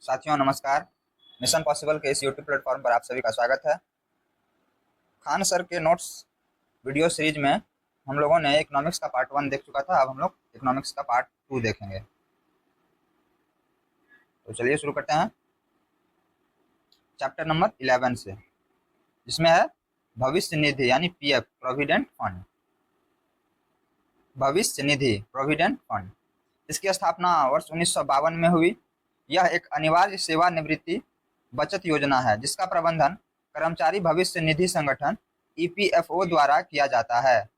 साथियों नमस्कार। Mission possible के इस यूट्यूब प्लेटफॉर्म पर आप सभी का स्वागत है। खान सर के नोट्स वीडियो सीरीज में हम लोगों ने इकोनॉमिक्स का पार्ट 1 देख चुका था। अब हम लोग इकोनॉमिक्स का पार्ट 2 देखेंगे। तो चलिए शुरू करते हैं चैप्टर नंबर 11 से, जिसमें है भविष्य निधि यानी पीएफ, प्रोविडेंट फंड। भविष्य निधि प्रोविडेंट फंड, इसकी स्थापना वर्ष 1952 में हुई। यह एक अनिवार्य सेवानिवृत्ति बचत योजना है जिसका प्रबंधन कर्मचारी भविष्य निधि संगठन ईपीएफओ द्वारा किया जाता है।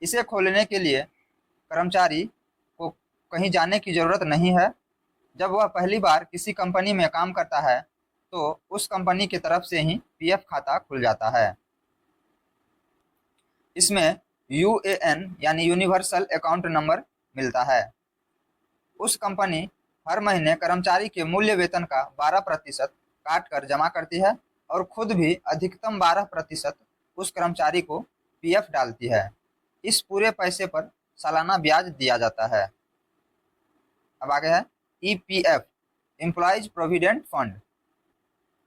इसे खोलने के लिए कर्मचारी को कहीं जाने की जरूरत नहीं है। जब वह पहली बार किसी कंपनी में काम करता है तो उस कंपनी की तरफ से ही पीएफ खाता खुल जाता है। इसमें यूएएन यानी यूनिवर्सल अकाउंट नंबर मिलता है। उस कंपनी हर महीने कर्मचारी के मूल्य वेतन का 12% काट कर जमा करती है और खुद भी अधिकतम 12% उस कर्मचारी को पीएफ डालती है। इस पूरे पैसे पर सालाना ब्याज दिया जाता है। अब आगे है ईपीएफ, एम्प्लॉयज प्रोविडेंट फंड।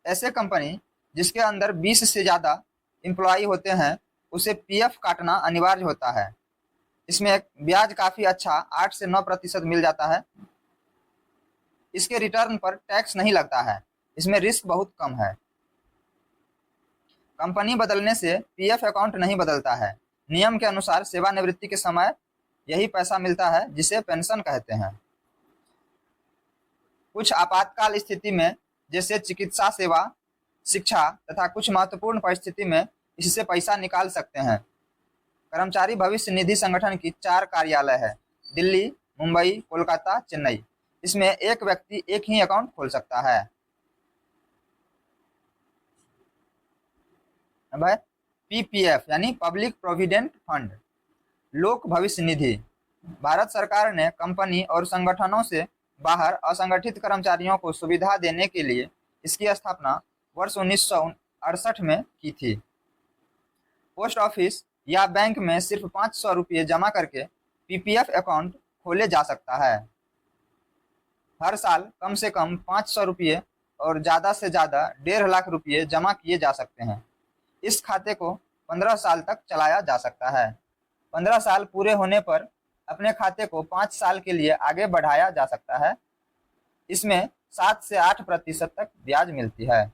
ऐसे कंपनी जिसके अंदर 20 से ज़्यादा एम्प्लॉय होते हैं उसे पीएफ काटना अनिवार्य होता है। इसमें ब्याज काफ़ी अच्छा 8 से 9% मिल जाता है। इसके रिटर्न पर टैक्स नहीं लगता है। इसमें रिस्क बहुत कम है। कंपनी बदलने से पीएफ अकाउंट नहीं बदलता है। नियम के अनुसार सेवानिवृत्ति के समय यही पैसा मिलता है जिसे पेंशन कहते हैं। कुछ आपातकाल स्थिति में जैसे चिकित्सा सेवा, शिक्षा तथा कुछ महत्वपूर्ण परिस्थिति में इससे पैसा निकाल सकते हैं। कर्मचारी भविष्य निधि संगठन की 4 कार्यालय है, दिल्ली, मुंबई, कोलकाता, चेन्नई। इसमें एक व्यक्ति एक ही अकाउंट खोल सकता है। अब है पीपीएफ यानी पब्लिक प्रोविडेंट फंड, लोक भविष्य निधि। भारत सरकार ने कंपनी और संगठनों से बाहर असंगठित कर्मचारियों को सुविधा देने के लिए इसकी स्थापना वर्ष 1968 में की थी। पोस्ट ऑफिस या बैंक में सिर्फ 500 रुपये जमा करके पीपीएफ अकाउंट खोले जा सकता है। हर साल कम से कम 500 रुपये और ज़्यादा से ज़्यादा 1.5 लाख रुपये जमा किए जा सकते हैं। इस खाते को 15 साल तक चलाया जा सकता है। 15 साल पूरे होने पर अपने खाते को 5 साल के लिए आगे बढ़ाया जा सकता है। इसमें 7 से 8% तक ब्याज मिलती है।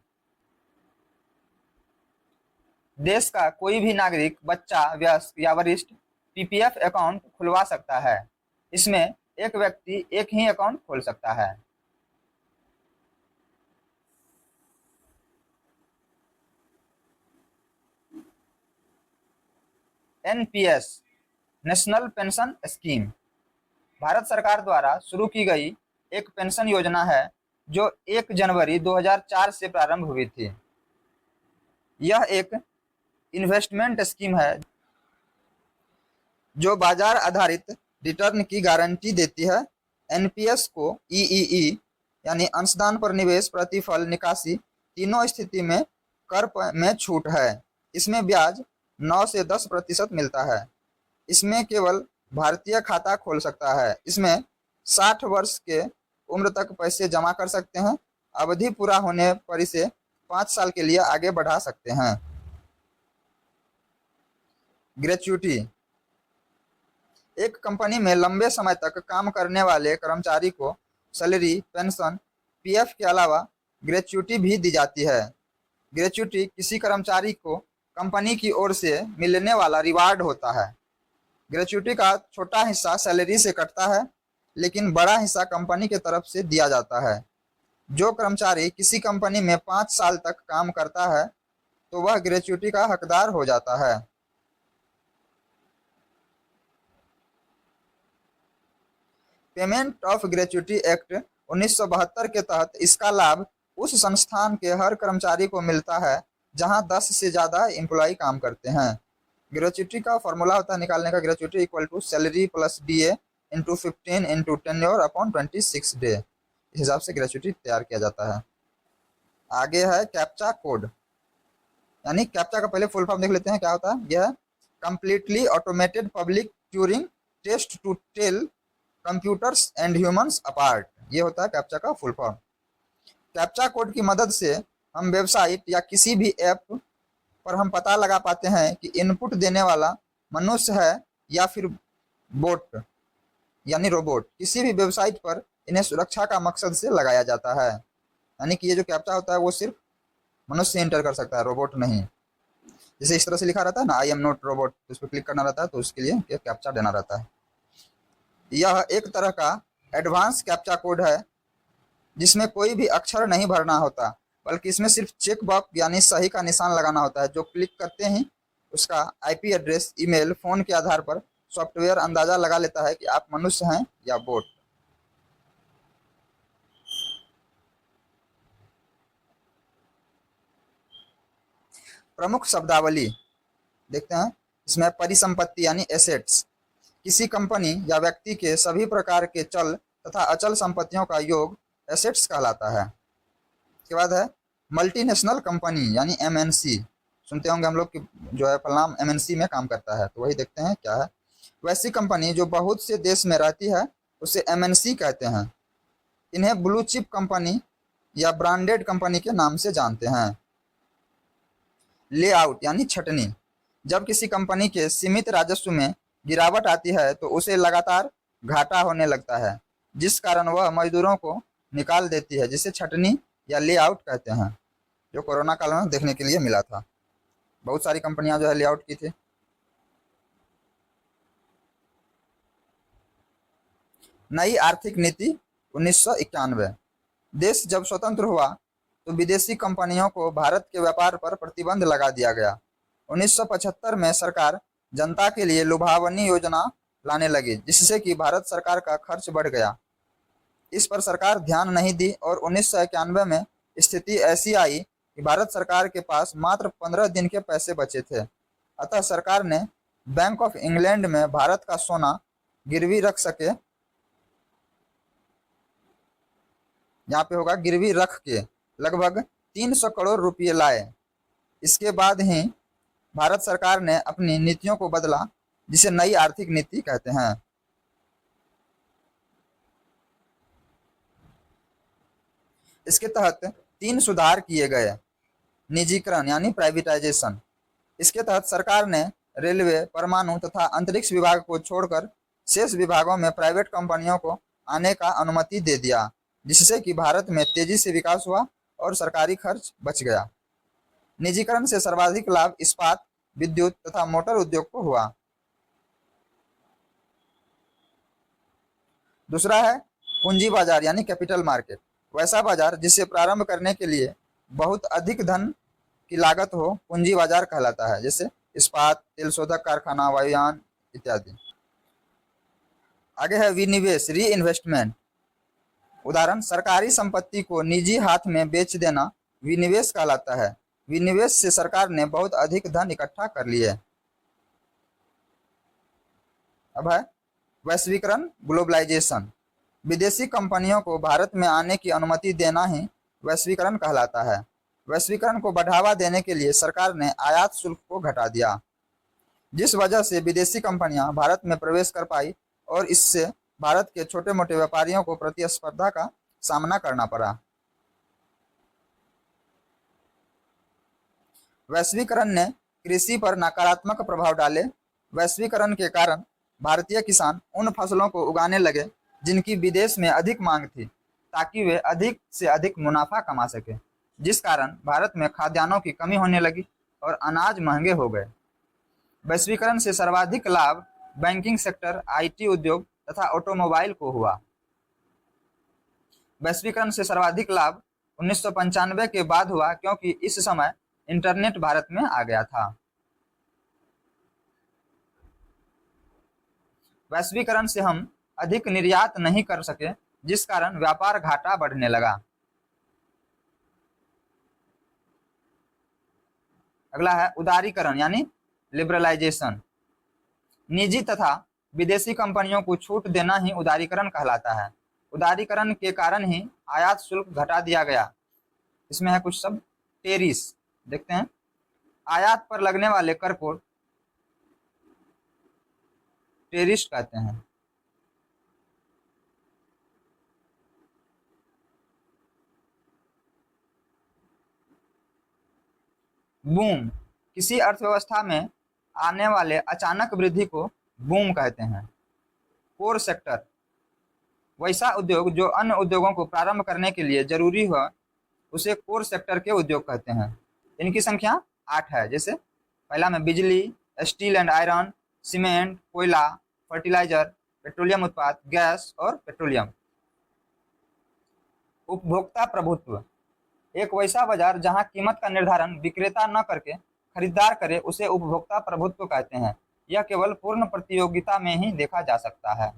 देश का कोई भी नागरिक, बच्चा, वयस्क या वरिष्ठ पीपीएफ अकाउंट खुलवा सकता है। इसमें एक व्यक्ति एक ही अकाउंट खोल सकता है। NPS, national pension scheme, Bharat सरकार द्वारा शुरू की गई एक पेंशन योजना है जो 1 जनवरी 2004 से प्रारंभ हुई थी। यह एक इन्वेस्टमेंट स्कीम है जो बाजार आधारित रिटर्न की गारंटी देती है। एनपीएस को ईईई यानी अंशदान पर निवेश, प्रतिफल, निकासी तीनों स्थिति में कर में छूट है। इसमें ब्याज 9 से 10% मिलता है। इसमें केवल भारतीय खाता खोल सकता है। इसमें 60 वर्ष के उम्र तक पैसे जमा कर सकते हैं। अवधि पूरा होने पर इसे 5 साल के लिए आगे बढ़ा सकते हैं। ग्रेच्युटी, एक कंपनी में लंबे समय तक काम करने वाले कर्मचारी को सैलरी, पेंशन, पीएफ के अलावा ग्रेच्युटी भी दी जाती है। ग्रेच्युटी किसी कर्मचारी को कंपनी की ओर से मिलने वाला रिवार्ड होता है। ग्रेच्युटी का छोटा हिस्सा सैलरी से कटता है, लेकिन बड़ा हिस्सा कंपनी की तरफ से दिया जाता है। जो कर्मचारी किसी कंपनी में 5 साल तक काम करता है तो वह ग्रेच्युटी का हकदार हो जाता है। पेमेंट ऑफ ग्रेच्युटी एक्ट 1972 के तहत इसका लाभ उस संस्थान के हर कर्मचारी को मिलता है जहां 10 से ज़्यादा एम्प्लॉय काम करते हैं। ग्रेच्युटी का फॉर्मूला होता है निकालने का, gratuity equal to salary plus DA into 15 into tenure upon 26 day. इस हिसाब से ग्रेच्युटी तैयार किया जाता है। आगे है कैप्चा कोड, यानी कैप्चा का पहले फुल फॉर्म देख लेते हैं क्या होता है। यह है completely automated public Turing test to tell computers and humans apart. ये होता है कैप्चा का फुल फॉर्म। कैप्चा कोड की मदद से हम वेबसाइट या किसी भी ऐप पर हम पता लगा पाते हैं कि इनपुट देने वाला मनुष्य है या फिर बोट यानी रोबोट। किसी भी वेबसाइट पर इन्हें सुरक्षा का मकसद से लगाया जाता है, यानी कि ये जो कैप्चा होता है वो सिर्फ मनुष्य एंटर कर सकता है, रोबोट नहीं। जैसे इस तरह से लिखा रहता है ना, आई एम नॉट रोबोट, उस पर क्लिक करना रहता है तो उसके लिए कैप्चा देना रहता है। यह एक तरह का एडवांस कैप्चा कोड है जिसमें कोई भी अक्षर नहीं भरना होता, बल्कि इसमें सिर्फ चेक बॉक्स यानी सही का निशान लगाना होता है। जो क्लिक करते ही उसका आईपी एड्रेस, ईमेल, फोन के आधार पर सॉफ्टवेयर अंदाजा लगा लेता है कि आप मनुष्य हैं या बोट। प्रमुख शब्दावली देखते हैं। इसमें परिसंपत्ति यानी एसेट्स, किसी कंपनी या व्यक्ति के सभी प्रकार के चल तथा अचल संपत्तियों का योग एसेट्स कहलाता है। इसके बाद है मल्टीनेशनल कंपनी यानी एमएनसी। सुनते होंगे हम लोग कि जो है फलाना एमएनसी में काम करता है, तो वही देखते हैं क्या है। वैसी कंपनी जो बहुत से देश में रहती है उसे एमएनसी कहते हैं। इन्हें ब्लू चिप कंपनी या ब्रांडेड कंपनी के नाम से जानते हैं। लेआउट यानी छटनी, जब किसी कंपनी के सीमित राजस्व में गिरावट आती है तो उसे लगातार घाटा होने लगता है, जिस कारण वह मजदूरों को निकाल देती है, जिसे छटनी या लेआउट कहते हैं, जो कोरोना काल में देखने के लिए मिला था। बहुत सारी कंपनियां जो है लेआउट की थी। नई आर्थिक नीति 1991। देश जब स्वतंत्र हुआ तो विदेशी कंपनियों को भारत के व्यापार पर प्रतिबंध लगा दिया गया। 1975 में सरकार जनता के लिए लुभावनी योजना लाने लगी, जिससे कि भारत सरकार का खर्च बढ़ गया। इस पर सरकार ध्यान नहीं दी और 1991 में स्थिति ऐसी आई कि भारत सरकार के पास मात्र 15 दिन के पैसे बचे थे। अतः सरकार ने बैंक ऑफ इंग्लैंड में भारत का सोना गिरवी रख सके, यहाँ पे होगा गिरवी रख के लगभग 300 करोड़ रुपए लाए। इसके बाद ही भारत सरकार ने अपनी नीतियों को बदला, जिसे नई आर्थिक नीति कहते हैं। इसके तहत 3 सुधार किए गए। निजीकरण यानी प्राइवेटाइजेशन, इसके तहत सरकार ने रेलवे, परमाणु तथा अंतरिक्ष विभाग को छोड़कर शेष विभागों में प्राइवेट कंपनियों को आने का अनुमति दे दिया, जिससे कि भारत में तेजी से विकास हुआ और सरकारी खर्च बच गया। निजीकरण से सर्वाधिक लाभ इस्पात, विद्युत तथा मोटर उद्योग को हुआ। दूसरा है पूंजी बाजार यानी कैपिटल मार्केट, वैसा बाजार जिसे प्रारंभ करने के लिए बहुत अधिक धन की लागत हो पूंजी बाजार कहलाता है, जैसे इस्पात, तेल शोधक कारखाना, वायुयान इत्यादि। आगे है विनिवेश, री इन्वेस्टमेंट। उदाहरण, सरकारी संपत्ति को निजी हाथ में बेच देना विनिवेश कहलाता है। विनिवेश से सरकार ने बहुत अधिक धन इकट्ठा कर लिए। अब है वैश्वीकरण, ग्लोबलाइजेशन। विदेशी कंपनियों को भारत में आने की अनुमति देना ही वैश्वीकरण कहलाता है। वैश्वीकरण को बढ़ावा देने के लिए सरकार ने आयात शुल्क को घटा दिया, जिस वजह से विदेशी कंपनियां भारत में प्रवेश कर पाई और इससे भारत के छोटे मोटे व्यापारियों को प्रतिस्पर्धा का सामना करना पड़ा। वैश्वीकरण ने कृषि पर नकारात्मक प्रभाव डाले। वैश्वीकरण के कारण भारतीय किसान उन फसलों को उगाने लगे जिनकी विदेश में अधिक मांग थी, ताकि वे अधिक से अधिक मुनाफा कमा सके, जिस कारण भारत में खाद्यान्नों की कमी होने लगी और अनाज महंगे हो गए। वैश्वीकरण से सर्वाधिक लाभ बैंकिंग सेक्टर, आईटी उद्योग तथा ऑटोमोबाइल को हुआ। वैश्वीकरण से सर्वाधिक लाभ 1995 के बाद हुआ, क्योंकि इस समय इंटरनेट भारत में आ गया था। वैश्वीकरण से हम अधिक निर्यात नहीं कर सके, जिस कारण व्यापार घाटा बढ़ने लगा। अगला है उदारीकरण यानी लिबरलाइजेशन। निजी तथा विदेशी कंपनियों को छूट देना ही उदारीकरण कहलाता है। उदारीकरण के कारण ही आयात शुल्क घटा दिया गया। इसमें है कुछ शब्द, टेरिस देखते हैं। आयात पर लगने वाले कर को टेरिस कहते हैं। बूम, किसी अर्थव्यवस्था में आने वाले अचानक वृद्धि को बूम कहते हैं। कोर सेक्टर, वैसा उद्योग जो अन्य उद्योगों को प्रारंभ करने के लिए जरूरी हो उसे कोर सेक्टर के उद्योग कहते हैं। इनकी संख्या 8 है। जैसे पहला में बिजली, स्टील एंड आयरन, सीमेंट, कोयला, फर्टिलाइजर, पेट्रोलियम उत्पाद, गैस और पेट्रोलियम। उपभोक्ता प्रभुत्व, एक वैसा बाजार जहां कीमत का निर्धारण विक्रेता न करके खरीदार करे उसे उपभोक्ता प्रभुत्व कहते हैं। यह केवल पूर्ण प्रतियोगिता में ही देखा जा सकता है।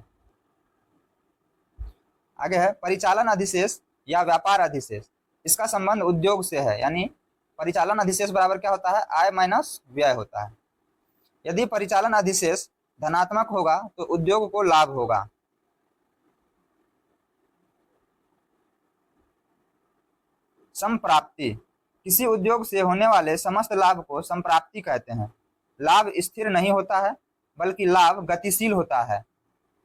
आगे है परिचालन अधिशेष या व्यापार अधिशेष। इसका संबंध उद्योग से है, यानी परिचालन अधिशेष बराबर क्या होता है, आय माइनस व्यय होता है। यदि परिचालन अधिशेष धनात्मक होगा तो उद्योग को लाभ होगा। संप्राप्ति, किसी उद्योग से होने वाले समस्त लाभ को संप्राप्ति कहते हैं। लाभ स्थिर नहीं होता है बल्कि लाभ गतिशील होता है।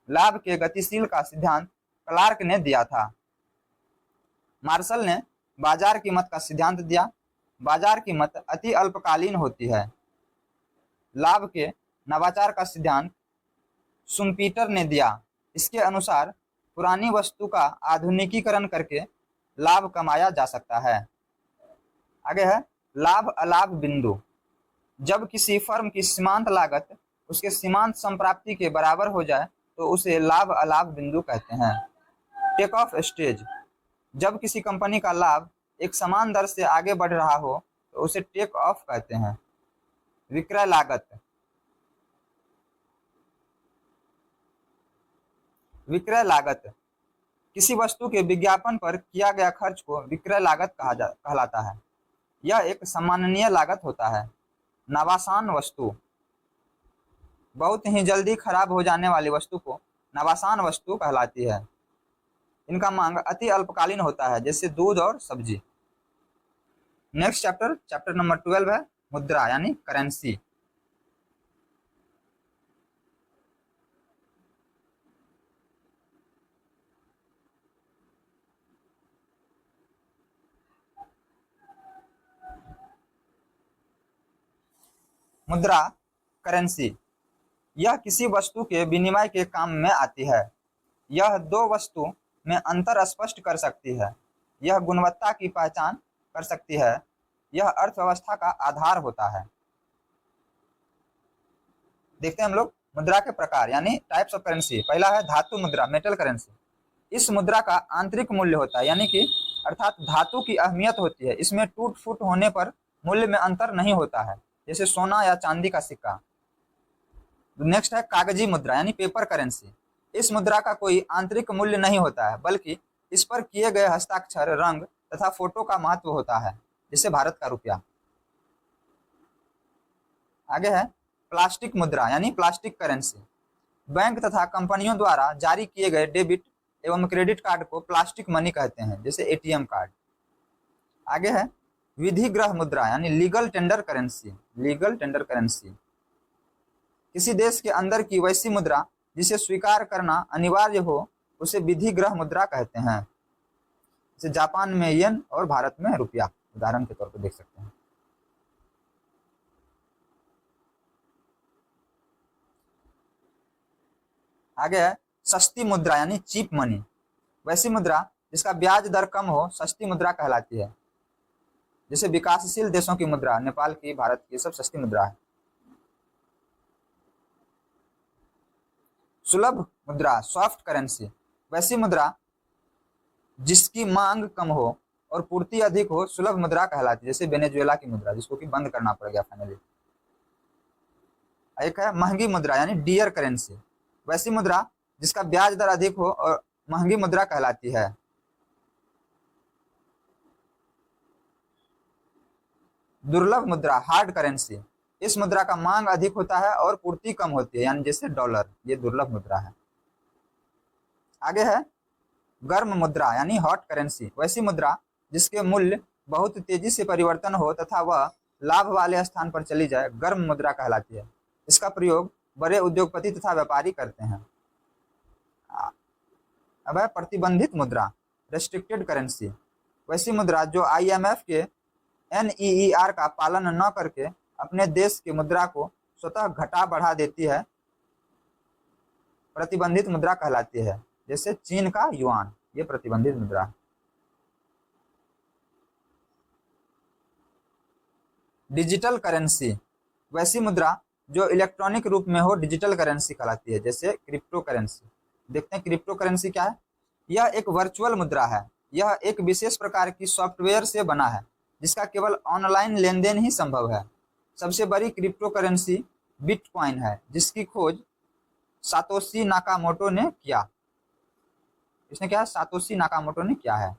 लाभ के गतिशील का सिद्धांत क्लार्क ने दिया था। मार्शल ने बाजार कीमत का सिद्धांत दिया। बाजार कीमत अति अल्पकालीन होती है। लाभ के नवाचार का सिद्धांत शुम्पीटर ने दिया। इसके अनुसार पुरानी वस्तु का आधुनिकीकरण करके लाभ कमाया जा सकता है। आगे है लाभ अलाभ बिंदु, जब किसी फर्म की सीमांत लागत उसके सीमांत संप्राप्ति के बराबर हो जाए तो उसे लाभ अलाभ बिंदु कहते हैं। टेक ऑफ स्टेज, जब किसी कंपनी का लाभ एक समान दर से आगे बढ़ रहा हो तो उसे टेक ऑफ कहते हैं। विक्रय लागत, विक्रय लागत किसी वस्तु के विज्ञापन पर किया गया खर्च को विक्रय लागत कहलाता है। यह एक सम्माननीय लागत होता है। नवासान वस्तु, बहुत ही जल्दी खराब हो जाने वाली वस्तु को नवासान वस्तु कहलाती है। इनका मांग अति अल्पकालीन होता है, जैसे दूध और सब्जी। नेक्स्ट चैप्टर नंबर 12 है मुद्रा यानी करेंसी। मुद्रा करेंसी, यह किसी वस्तु के विनिमय के काम में आती है। यह दो वस्तु में अंतर स्पष्ट कर सकती है। यह गुणवत्ता की पहचान कर सकती है। यह अर्थव्यवस्था का आधार होता है। देखते हैं हम लोग मुद्रा के प्रकार यानी टाइप्स ऑफ करेंसी। पहला है धातु मुद्रा, मेटल करेंसी। इस मुद्रा का आंतरिक मूल्य होता है, यानी कि अर्थात धातु की अहमियत होती है। इसमें टूट फूट होने पर मूल्य में अंतर नहीं होता है, जैसे सोना या चांदी का सिक्का। नेक्स्ट है कागजी मुद्रा यानी पेपर करेंसी। इस मुद्रा का कोई आंतरिक मूल्य नहीं होता है, बल्कि इस पर किए गए हस्ताक्षर, रंग तथा फोटो का महत्व होता है, जैसे भारत का रुपया। आगे है प्लास्टिक मुद्रा यानी प्लास्टिक करेंसी। बैंक तथा कंपनियों द्वारा जारी किए गए डेबिट एवं क्रेडिट कार्ड को प्लास्टिक मनी कहते हैं, जैसे एटीएम कार्ड। आगे है विधिग्रह मुद्रा यानी legal tender currency. Legal tender currency किसी देश के अंदर की वैसी मुद्रा जिसे स्वीकार करना अनिवार्य हो उसे विधिग्रह मुद्रा कहते हैं। जैसे जापान में येन और भारत में रुपया, उदाहरण के तौर पर देख सकते हैं। आगे है सस्ती मुद्रा यानी चीप मनी। वैसी मुद्रा जिसका ब्याज दर कम हो सस्ती मुद्रा कहलाती है। जैसे विकासशील देशों की मुद्रा, नेपाल की, भारत की, सब सस्ती मुद्रा है। सुलभ मुद्रा सॉफ्ट करेंसी, वैसी मुद्रा जिसकी मांग कम हो और पूर्ति अधिक हो सुलभ मुद्रा कहलाती है, जैसे वेनेजुएला की मुद्रा जिसको कि बंद करना पड़ गया फाइनली। एक है महंगी मुद्रा यानी डियर करेंसी। वैसी मुद्रा जिसका ब्याज दर अधिक हो और महंगी मुद्रा कहलाती है। दुर्लभ मुद्रा हार्ड करेंसी, इस मुद्रा का मांग अधिक होता है और पूर्ति कम होती है, यानी जैसे डॉलर, ये दुर्लभ मुद्रा है। आगे है गर्म मुद्रा यानी हॉट करेंसी। वैसी मुद्रा जिसके मूल्य बहुत तेजी से परिवर्तन हो तथा वह लाभ वाले स्थान पर चली जाए गर्म मुद्रा कहलाती है। इसका प्रयोग बड़े उद्योगपति तथा व्यापारी करते हैं। अब है प्रतिबंधित मुद्रा रेस्ट्रिक्टेड करेंसी। वैसी मुद्रा जो IMF के NEER का पालन न करके अपने देश की मुद्रा को स्वतः घटा बढ़ा देती है, प्रतिबंधित मुद्रा कहलाती है। जैसे चीन का युआन, ये प्रतिबंधित मुद्रा है। डिजिटल करेंसी, वैसी मुद्रा जो इलेक्ट्रॉनिक रूप में हो, डिजिटल करेंसी कहलाती है। जैसे क्रिप्टो करेंसी। देखते हैं क्रिप्टो करेंसी क्या है। यह एक वर्चुअल मुद्रा है। यह एक विशेष प्रकार की सॉफ्टवेयर से बना है जिसका केवल ऑनलाइन लेन देन ही संभव है। सबसे बड़ी क्रिप्टो करेंसी बिटकॉइन है, जिसकी खोज सातोशी नाकामोटो ने किया। इसने क्या है? सातोशी नाकामोटो ने किया है।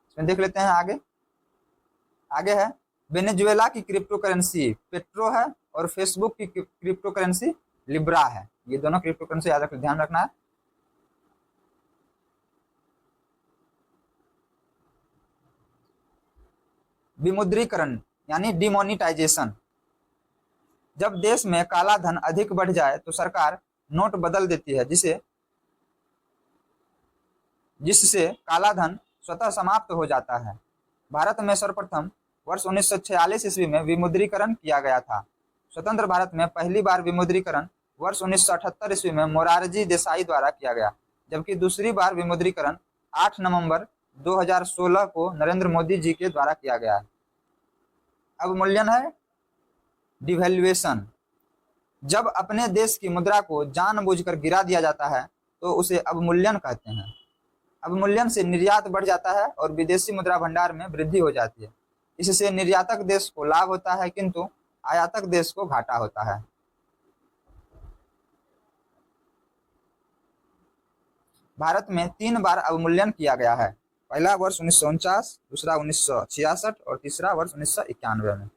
इसमें देख लेते हैं आगे। आगे है वेनेजुएला की क्रिप्टो करेंसी पेट्रो है और फेसबुक की क्रिप्टो करेंसी लिब्रा है। ये दोनों क्रिप्टो करेंसी याद रखना, ध्यान रखना है। विमुद्रीकरण यानी डिमोनिटाइजेशन। जब देश में काला धन अधिक बढ़ जाए तो सरकार नोट बदल देती है, जिससे काला धन स्वतः समाप्त हो जाता है। भारत में सर्वप्रथम वर्ष 1946 ईस्वी में विमुद्रीकरण किया गया था। स्वतंत्र भारत में पहली बार विमुद्रीकरण वर्ष 1978 ईस्वी में मोरारजी देसाई द्वारा किया गया, जबकि दूसरी बार विमुद्रीकरण 8 नवंबर 2016 को नरेंद्र मोदी जी के द्वारा किया गया है। अवमूल्यन है डिवैल्यूएशन। जब अपने देश की मुद्रा को जानबूझकर गिरा दिया जाता है तो उसे अवमूल्यन कहते हैं। अवमूल्यन से निर्यात बढ़ जाता है और विदेशी मुद्रा भंडार में वृद्धि हो जाती है। इससे निर्यातक देश को लाभ होता है, किंतु आयातक देश को घाटा होता है। भारत में 3 बार अवमूल्यन किया गया है। पहला वर्ष 1949, दूसरा 1966 और तीसरा वर्ष 1991 में।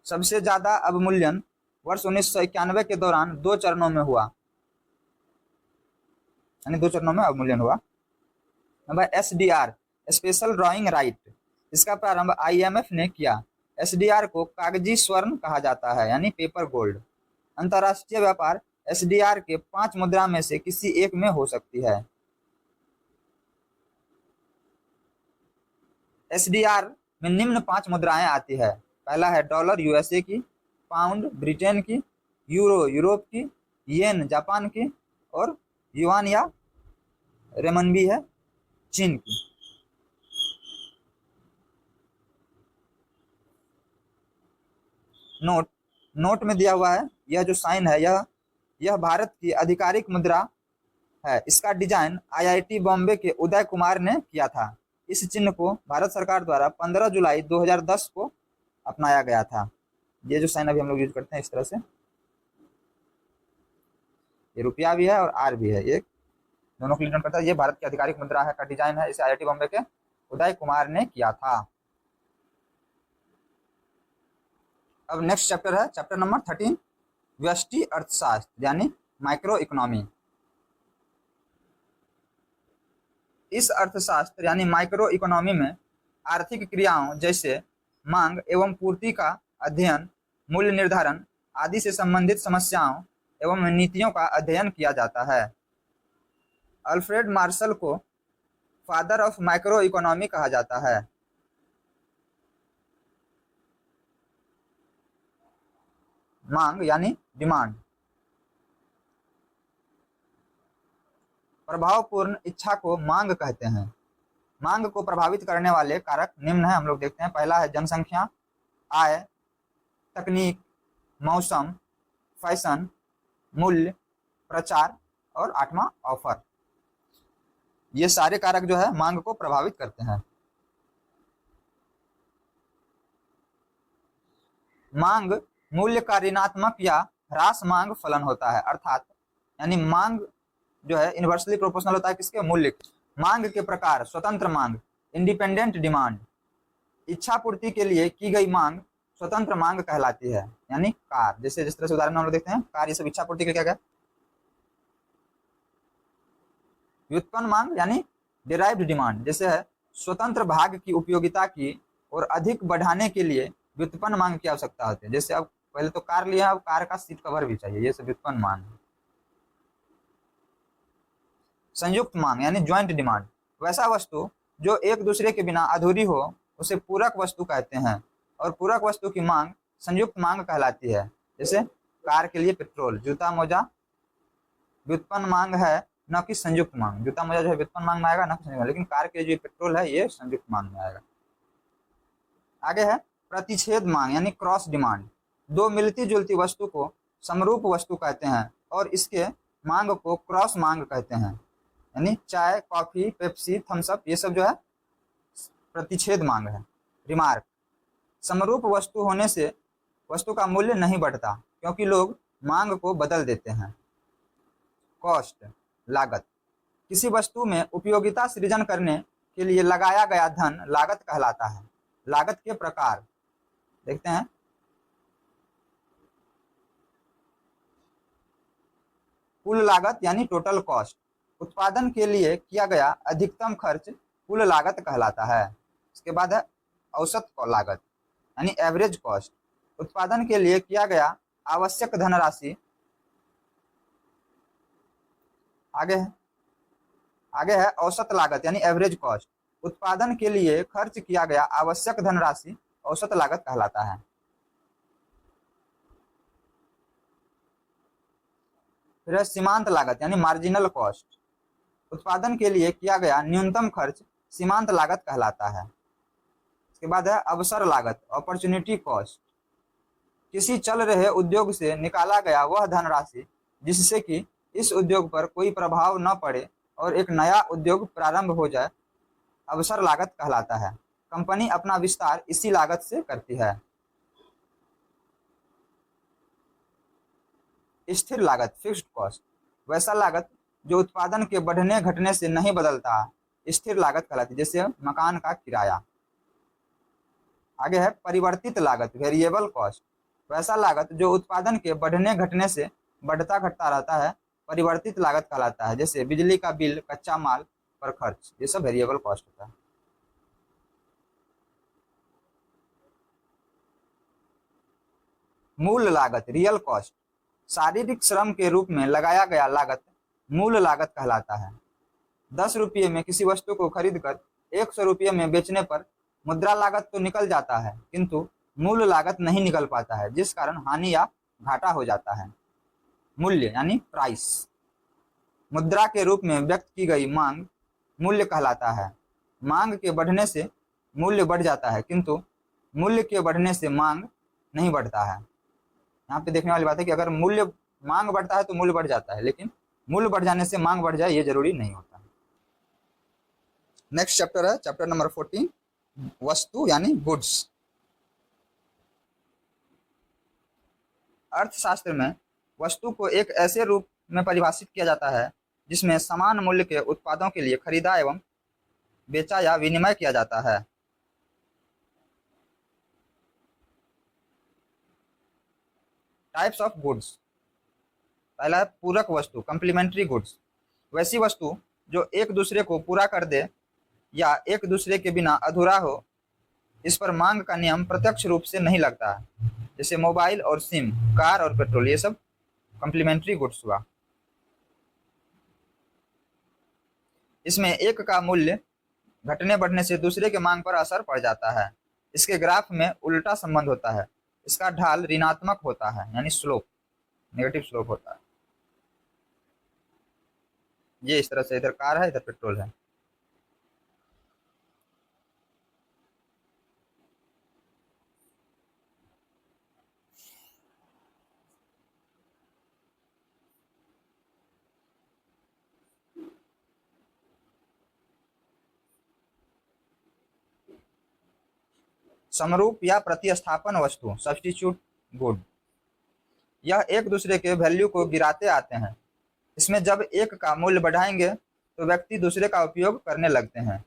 सबसे ज्यादा अवमूल्यन वर्ष 1991 के दौरान 2 चरणों में हुआ, यानी 2 चरणों में अवमूल्यन हुआ। Number SDR special drawing right, इसका प्रारंभ IMF ने किया। SDR को कागजी स्वर्ण कहा जाता है, यानी पेपर गोल्ड। अंतर्राष्ट्रीय व्यापार SDR के 5 मुद्रा में से किसी एक में हो सकती है। SDR में निम्न 5 मुद्राएं आती है। पहला है डॉलर USA की, पाउंड ब्रिटेन की, यूरो यूरोप की, येन जापान की और युआन या रेमनबी है चीन की। नोट में दिया हुआ है, यह जो साइन है यह भारत की आधिकारिक मुद्रा है। इसका डिजाइन IIT बॉम्बे के उदय कुमार ने किया था। इस चिन्ह को भारत सरकार द्वारा 15 जुलाई 2010 को अपनाया गया था। ये जो साइन अभी हम लोग यूज करते हैं इस तरह से, ये रुपया भी है और R भी है, ये दोनों को रिप्रेजेंट करता है। ये भारत की आधिकारिक मुद्रा है का डिजाइन है, इसे IIT बॉम्बे के उदय कुमार ने किया था। अब नेक्स्ट चैप्टर है चैप्टर नंबर 13, व्यष्टि अर्थशास्त्र यानी माइक्रो इकोनॉमी। इस अर्थशास्त्र यानी माइक्रो इकोनॉमी में आर्थिक क्रियाओं जैसे मांग एवं पूर्ति का अध्ययन, मूल्य निर्धारण आदि से संबंधित समस्याओं एवं नीतियों का अध्ययन किया जाता है। अल्फ्रेड मार्शल को फादर ऑफ माइक्रो इकोनॉमी कहा जाता है। मांग यानी डिमांड, प्रभावपूर्ण इच्छा को मांग कहते हैं। मांग को प्रभावित करने वाले कारक निम्न है, हम लोग देखते हैं। पहला है जनसंख्या, आय, तकनीक, मौसम, फैशन, मूल्य, प्रचार और 8वां ऑफर। ये सारे कारक जो है मांग को प्रभावित करते हैं। मांग मूल्य का ऋणात्मक या ह्रास मांग फलन होता है, अर्थात यानी मांग जो है इन्वर्सली प्रोपोर्शनल होता है किसके? मूल्य। मांग के प्रकार स्वतंत्र मांग, इंडिपेंडेंट डिमांड, इच्छा पूर्ति के लिए की गई मांग स्वतंत्र मांग कहलाती है, यानी कार। जैसे जिस तरह से उदाहरण हम लोग देखते हैं, कार ये सब इच्छा पूर्ति के क्या क्या। व्युत्पन्न मांग यानी डिराइव्ड डिमांड, जैसे है स्वतंत्र भाग की उपयोगिता की और अधिक बढ़ाने के लिए व्युत्पन्न मांग की आवश्यकता होती है। जैसे अब पहले तो कार लिया, अब कार का सीट कवर भी चाहिए, ये सब व्युत्पन्न मांग है। संयुक्त मांग यानी ज्वाइंट डिमांड, वैसा वस्तु जो एक दूसरे के बिना अधूरी हो उसे पूरक वस्तु कहते हैं, और पूरक वस्तु की मांग संयुक्त मांग कहलाती है। जैसे कार के लिए पेट्रोल, जूता मोजा व्युत्पन्न मांग है न कि संयुक्त मांग। जूता मोजा जो है व्युत्पन्न मांग में आएगा न कि संयुक्त, लेकिन कार के लिए जो पेट्रोल है ये संयुक्त मांग में आएगा। आगे है प्रतिच्छेद मांग यानी क्रॉस डिमांड। दो मिलती जुलती वस्तु को समरूप वस्तु कहते हैं और इसके मांग को क्रॉस मांग कहते हैं। यानी चाय, कॉफी, पेप्सी, थम्स अप ये सब जो है प्रतिच्छेद मांग है। रिमार्क, समरूप वस्तु होने से वस्तु का मूल्य नहीं बढ़ता क्योंकि लोग मांग को बदल देते हैं। कॉस्ट लागत, किसी वस्तु में उपयोगिता सृजन करने के लिए लगाया गया धन लागत कहलाता है। लागत के प्रकार देखते हैं। कुल लागत यानी टोटल कॉस्ट, उत्पादन के लिए किया गया अधिकतम खर्च कुल लागत कहलाता है। इसके बाद है औसत लागत यानी एवरेज कॉस्ट, उत्पादन के लिए किया गया आवश्यक धनराशि। आगे है औसत लागत यानी एवरेज कॉस्ट, उत्पादन के लिए खर्च किया गया आवश्यक धनराशि औसत लागत कहलाता है। फिर है सीमांत लागत यानी मार्जिनल कॉस्ट, उत्पादन के लिए किया गया न्यूनतम खर्च सीमांत लागत कहलाता है। इसके बाद है अवसर लागत अपॉर्चुनिटी कॉस्ट, किसी चल रहे उद्योग से निकाला गया वह धनराशि जिससे कि इस उद्योग पर कोई प्रभाव न पड़े और एक नया उद्योग प्रारंभ हो जाए, अवसर लागत कहलाता है। कंपनी अपना विस्तार इसी लागत से करती है। स्थिर लागत फिक्स्ड कॉस्ट, वैसा लागत जो उत्पादन के बढ़ने घटने से नहीं बदलता, स्थिर लागत कहलाती है, जैसे मकान का किराया। आगे है परिवर्तित लागत वेरिएबल कॉस्ट, वैसा लागत जो उत्पादन के बढ़ने घटने से बढ़ता घटता रहता है, परिवर्तित लागत कहलाता है, जैसे बिजली का बिल, कच्चा माल पर खर्च, ये सब वेरिएबल कॉस्ट होता है। मूल लागत रियल कॉस्ट, शारीरिक श्रम के रूप में लगाया गया लागत मूल लागत कहलाता है। 10 रुपये में किसी वस्तु को खरीदकर 100 रुपये में बेचने पर मुद्रा लागत तो निकल जाता है किंतु मूल लागत नहीं निकल पाता है, जिस कारण हानि या घाटा हो जाता है। मूल्य यानी प्राइस, मुद्रा के रूप में व्यक्त की गई मांग मूल्य कहलाता है। मांग के बढ़ने से मूल्य बढ़ जाता है किंतु मूल्य के बढ़ने से मांग नहीं बढ़ता है। यहाँ पे देखने वाली बात है कि अगर मूल्य मांग बढ़ता है तो मूल्य बढ़ जाता है, लेकिन मूल्य बढ़ जाने से मांग बढ़ जाए ये जरूरी नहीं होता। नेक्स्ट चैप्टर है चैप्टर नंबर 14, वस्तु यानी गुड्स। अर्थशास्त्र में वस्तु को एक ऐसे रूप में परिभाषित किया जाता है जिसमें समान मूल्य के उत्पादों के लिए खरीदा एवं बेचा या विनिमय किया जाता है। टाइप्स ऑफ गुड्स, पहला है पूरक वस्तु कंप्लीमेंट्री गुड्स, वैसी वस्तु जो एक दूसरे को पूरा कर दे या एक दूसरे के बिना अधूरा हो, इस पर मांग का नियम प्रत्यक्ष रूप से नहीं लगता है, जैसे मोबाइल और सिम, कार और पेट्रोल, ये सब कंप्लीमेंट्री गुड्स हुआ। इसमें एक का मूल्य घटने बढ़ने से दूसरे के मांग पर असर पड़ जाता है। इसके ग्राफ में उल्टा संबंध होता है, इसका ढाल ऋणात्मक होता है यानी स्लोप, नेगेटिव स्लोप होता है। ये इस तरह से इधर कार है इधर पेट्रोल है। समरूप या प्रतिस्थापन वस्तु सब्स्टिट्यूट गुड, यह एक दूसरे के वैल्यू को गिराते आते हैं। इसमें जब एक का मूल्य बढ़ाएंगे तो व्यक्ति दूसरे का उपयोग करने लगते हैं।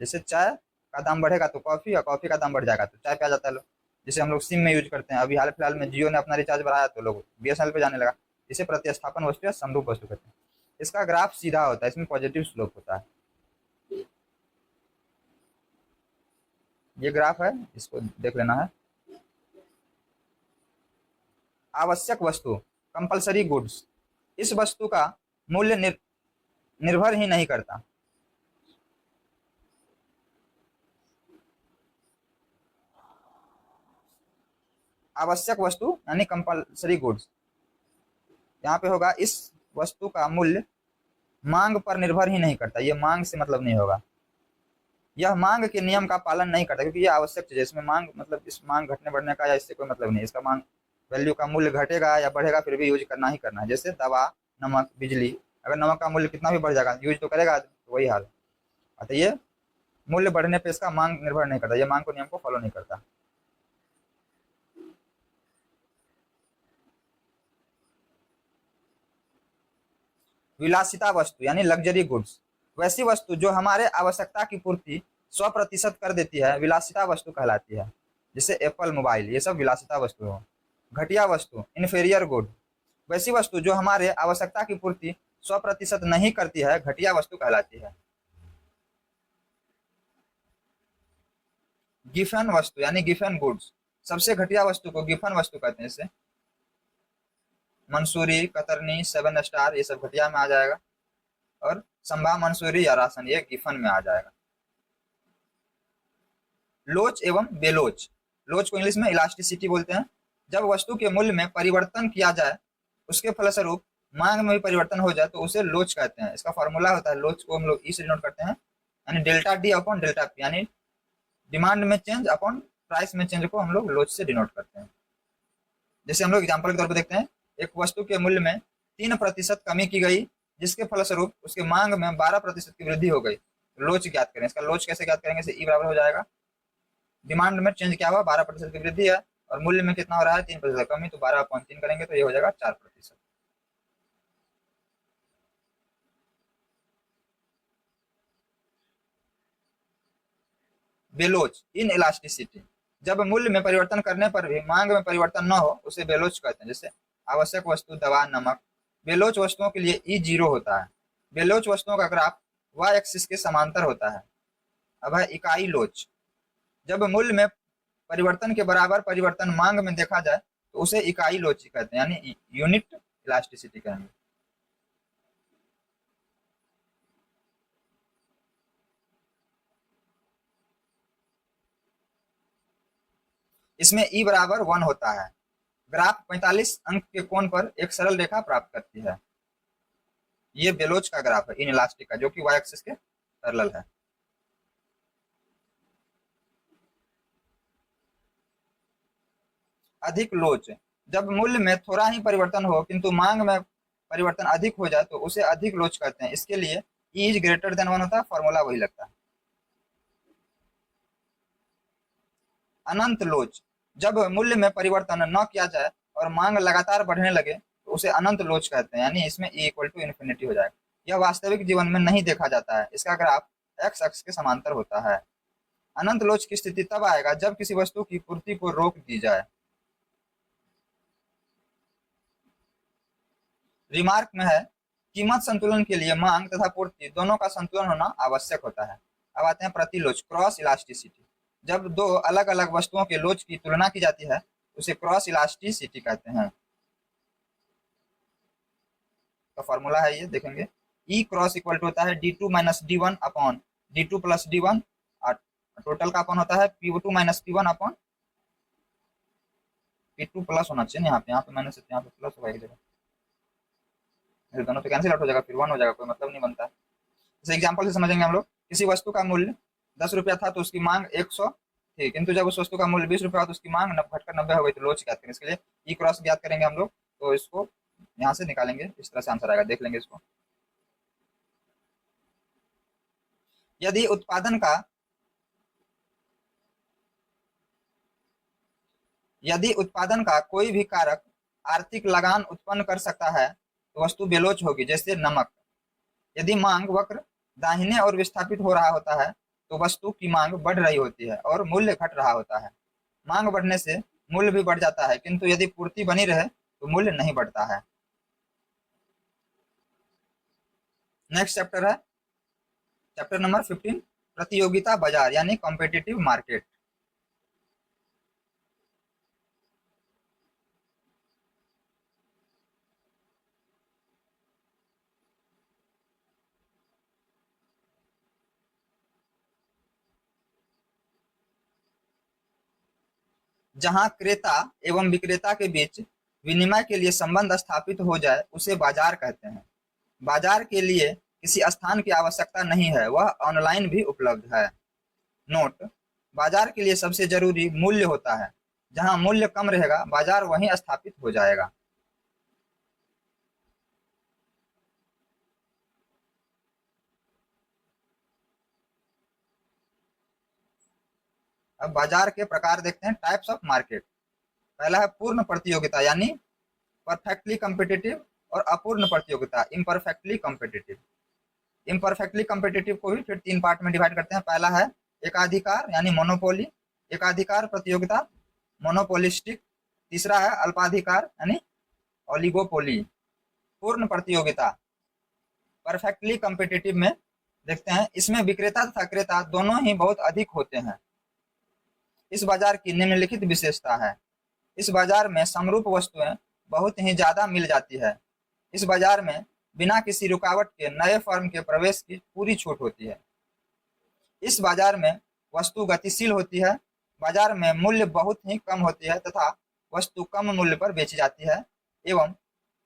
जैसे चाय का दाम बढ़ेगा तो कॉफ़ी, और कॉफ़ी का दाम बढ़ जाएगा तो चाय पे आ जाता है लोग। जैसे हम लोग सिम में यूज करते हैं, अभी हाल फिलहाल में जियो ने अपना रिचार्ज बढ़ाया तो लोग BSNL पे जाने लगा। इसे प्रतिस्थापन वस्तु या समरूप वस्तु कहते हैं। इसका ग्राफ सीधा होता है, इसमें पॉजिटिव स्लोप होता है। ये ग्राफ है, इसको देख लेना है। आवश्यक वस्तु कंपलसरी गुड्स, इस वस्तु का मूल्य निर्भर ही नहीं करता। आवश्यक वस्तु यानी कंपल्सरी गुड्स, यहाँ पे होगा इस वस्तु का मूल्य मांग पर निर्भर ही नहीं करता, ये मांग से मतलब नहीं होगा, यह मांग के नियम का पालन नहीं करता, क्योंकि ये आवश्यक चीज है, इसमें मांग मतलब इस मांग घटने बढ़ने का या इससे कोई मतलब नहीं, इसका मांग वैल्यू का मूल्य घटेगा या बढ़ेगा फिर भी यूज करना ही करना है। जैसे दवा, नमक, बिजली, अगर नमक का मूल्य कितना भी बढ़ जाएगा यूज तो करेगा, तो वही हाल। अतः ये मूल्य बढ़ने पे इसका मांग निर्भर नहीं करता, ये मांग को नियम को फॉलो नहीं करता। विलासिता वस्तु यानी लग्जरी गुड्स, वैसी वस्तु जो हमारे आवश्यकता की पूर्ति 100% कर देती है विलासिता वस्तु कहलाती है। जैसे एप्पल, मोबाइल, ये सब विलासिता वस्तु हो। घटिया वस्तु इन्फेरियर गुड, वैसी वस्तु जो हमारे आवश्यकता की पूर्ति 100% नहीं करती है घटिया वस्तु कहलाती है। गिफन वस्तु यानी गिफन गुड्स, सबसे घटिया वस्तु को गिफन वस्तु कहते हैं। जैसे मंसूरी, कतरनी, 7 स्टार, ये सब घटिया में आ जाएगा, और संभा, मंसूरी या राशन ये गिफन में आ जाएगा। लोच एवं बेलोच, लोच को इंग्लिश में इलास्टिसिटी बोलते हैं। जब वस्तु के मूल्य में परिवर्तन किया जाए, उसके फलस्वरूप मांग में भी परिवर्तन हो जाए तो उसे लोच कहते हैं। इसका फॉर्मूला होता है, लोच को हम लोग ई से डिनोट करते हैं, यानी delta D upon delta P, यानी डिमांड में चेंज अपॉन प्राइस में चेंज को हम लोग लोच से डिनोट करते हैं। जैसे हम लोग एग्जाम्पल के तौर पर देखते हैं, एक वस्तु के मूल्य में 3% कमी की गई, जिसके फलस्वरूप उसके मांग में 12% की वृद्धि हो गई। लोच ज्ञात करें, इसका लोच कैसे ज्ञात करेंगे? ई बराबर हो जाएगा, डिमांड में चेंज क्या हुआ, 12% की वृद्धि है, और मूल्य में कितना हो रहा है, 3% कमी, तो 12/3 करेंगे तो ये हो जाएगा 4%। बेलोच इन इलास्टिसिटी, जब मूल्य में परिवर्तन करने पर भी मांग में परिवर्तन न हो उसे बेलोच कहते हैं। जैसे आवश्यक वस्तु, दवा, नमक। बेलोच वस्तुओं के लिए ई 0 होता है। बेलोच वस्तुओं का ग्राफ वाई एक्सिस के समांतर होता है। अब है इकाई लोच, जब मूल्य में परिवर्तन के बराबर परिवर्तन मांग में देखा जाए तो उसे इकाई लोच कहते हैं, यानी यूनिट इलास्टिसिटी कहेंगे। इसमें ई बराबर 1 होता है। ग्राफ 45 अंक के कोण पर एक सरल रेखा प्राप्त करती है। ये बेलोच का ग्राफ है इन इलास्टिक का, जो कि वाई एक्सिस के पैरेलल है। अधिक लोच, जब मूल्य में थोड़ा ही परिवर्तन हो किंतु मांग में परिवर्तन अधिक हो जाए तो उसे अधिक लोच कहते हैं। इसके लिए ई इज ग्रेटर देन 1 होता है, फॉर्मूला वही लगता है। अनंत लोच, जब मूल्य में परिवर्तन न किया जाए और मांग लगातार बढ़ने लगे तो उसे अनंत लोच कहते हैं, यानी इसमें ई इक्वल टू इन्फिनिटी हो जाएगा। यह वास्तविक जीवन में नहीं देखा जाता है, इसका ग्राफ एक्स अक्ष के समांतर होता है। अनंत लोच की स्थिति तब आएगा जब किसी वस्तु की पूर्ति को रोक दी जाए। रिमार्क में है, कीमत संतुलन के लिए मांग तथा पूर्ति दोनों का संतुलन होना आवश्यक होता है। अब आते हैं प्रतिलोच, क्रॉस इलास्टिसिटी, जब दो अलग अलग वस्तुओं के लोच की तुलना की जाती है उसे क्रॉस इलास्टिसिटी कहते हैं। तो फॉर्मूला है, ये देखेंगे, ई क्रॉस इक्वल टू होता है d2 - d1 upon d2 + d1, और टोटल का अपॉन होता है p2 - p1 upon p2 plus होना चाहिए यहाँ पे माइनस है, यहाँ पे प्लस होगा एक जगह, दोनों तो कैंसिल आउट हो जाएगा, फिर 1 हो जाएगा, कोई मतलब नहीं बनता है। जैसे एग्जाम्पल से समझेंगे हम लोग, किसी वस्तु का मूल्य 10 रुपया था तो उसकी मांग 100 थी, किंतु जब उस वस्तु का मूल्य 20 रुपया तो उसकी मांग घटकर 90 हो गई, तो लोच ज्ञात करें। इसके लिए ई क्रॉस ज्ञात करेंगे हम लोग, तो इसको यहाँ से निकालेंगे, इस तरह से आंसर आएगा, देख लेंगे इसको। यदि उत्पादन का यदि उत्पादन का कोई भी कारक आर्थिक लगान उत्पन्न कर सकता है तो वस्तु बेलोच होगी। जैसे नमक, यदि मांग वक्र दाहिने और विस्थापित हो रहा होता है तो वस्तु की मांग बढ़ रही होती है और मूल्य घट रहा होता है। मांग बढ़ने से मूल्य भी बढ़ जाता है, किंतु यदि पूर्ति बनी रहे तो मूल्य नहीं बढ़ता है। नेक्स्ट चैप्टर है चैप्टर नंबर 15, प्रतियोगिता बाजार यानी कॉम्पिटिटिव मार्केट। जहां क्रेता एवं विक्रेता के बीच विनिमय के लिए संबंध स्थापित हो जाए उसे बाजार कहते हैं। बाजार के लिए किसी स्थान की आवश्यकता नहीं है, वह ऑनलाइन भी उपलब्ध है। नोट: बाजार के लिए सबसे जरूरी मूल्य होता है। जहां मूल्य कम रहेगा बाजार वहीं स्थापित हो जाएगा। अब बाजार के प्रकार देखते हैं, टाइप्स ऑफ मार्केट। पहला है पूर्ण प्रतियोगिता यानी परफेक्टली कम्पिटिटिव, और अपूर्ण प्रतियोगिता इम्परफेक्टली कम्पिटिटिव। इम्परफेक्टली कम्पिटिटिव को भी फिर 3 पार्ट में डिवाइड करते हैं। पहला है एकाधिकार यानी मोनोपोली, एकाधिकार प्रतियोगिता मोनोपोलिस्टिक। तीसरा है अल्पाधिकार यानी ओलिगोपोली। पूर्ण प्रतियोगिता परफेक्टली कम्पिटिटिव में देखते हैं, इसमें विक्रेता तथा क्रेता दोनों ही बहुत अधिक होते हैं। इस बाजार की निम्नलिखित विशेषता है: इस बाजार में समरूप वस्तुएं बहुत ही ज्यादा मिल जाती है। इस बाजार में बिना किसी रुकावट के नए फर्म के प्रवेश की पूरी छूट होती है। इस बाजार में वस्तु गतिशील होती है। बाजार में मूल्य बहुत ही कम होती है तथा वस्तु कम मूल्य पर बेची जाती है, एवं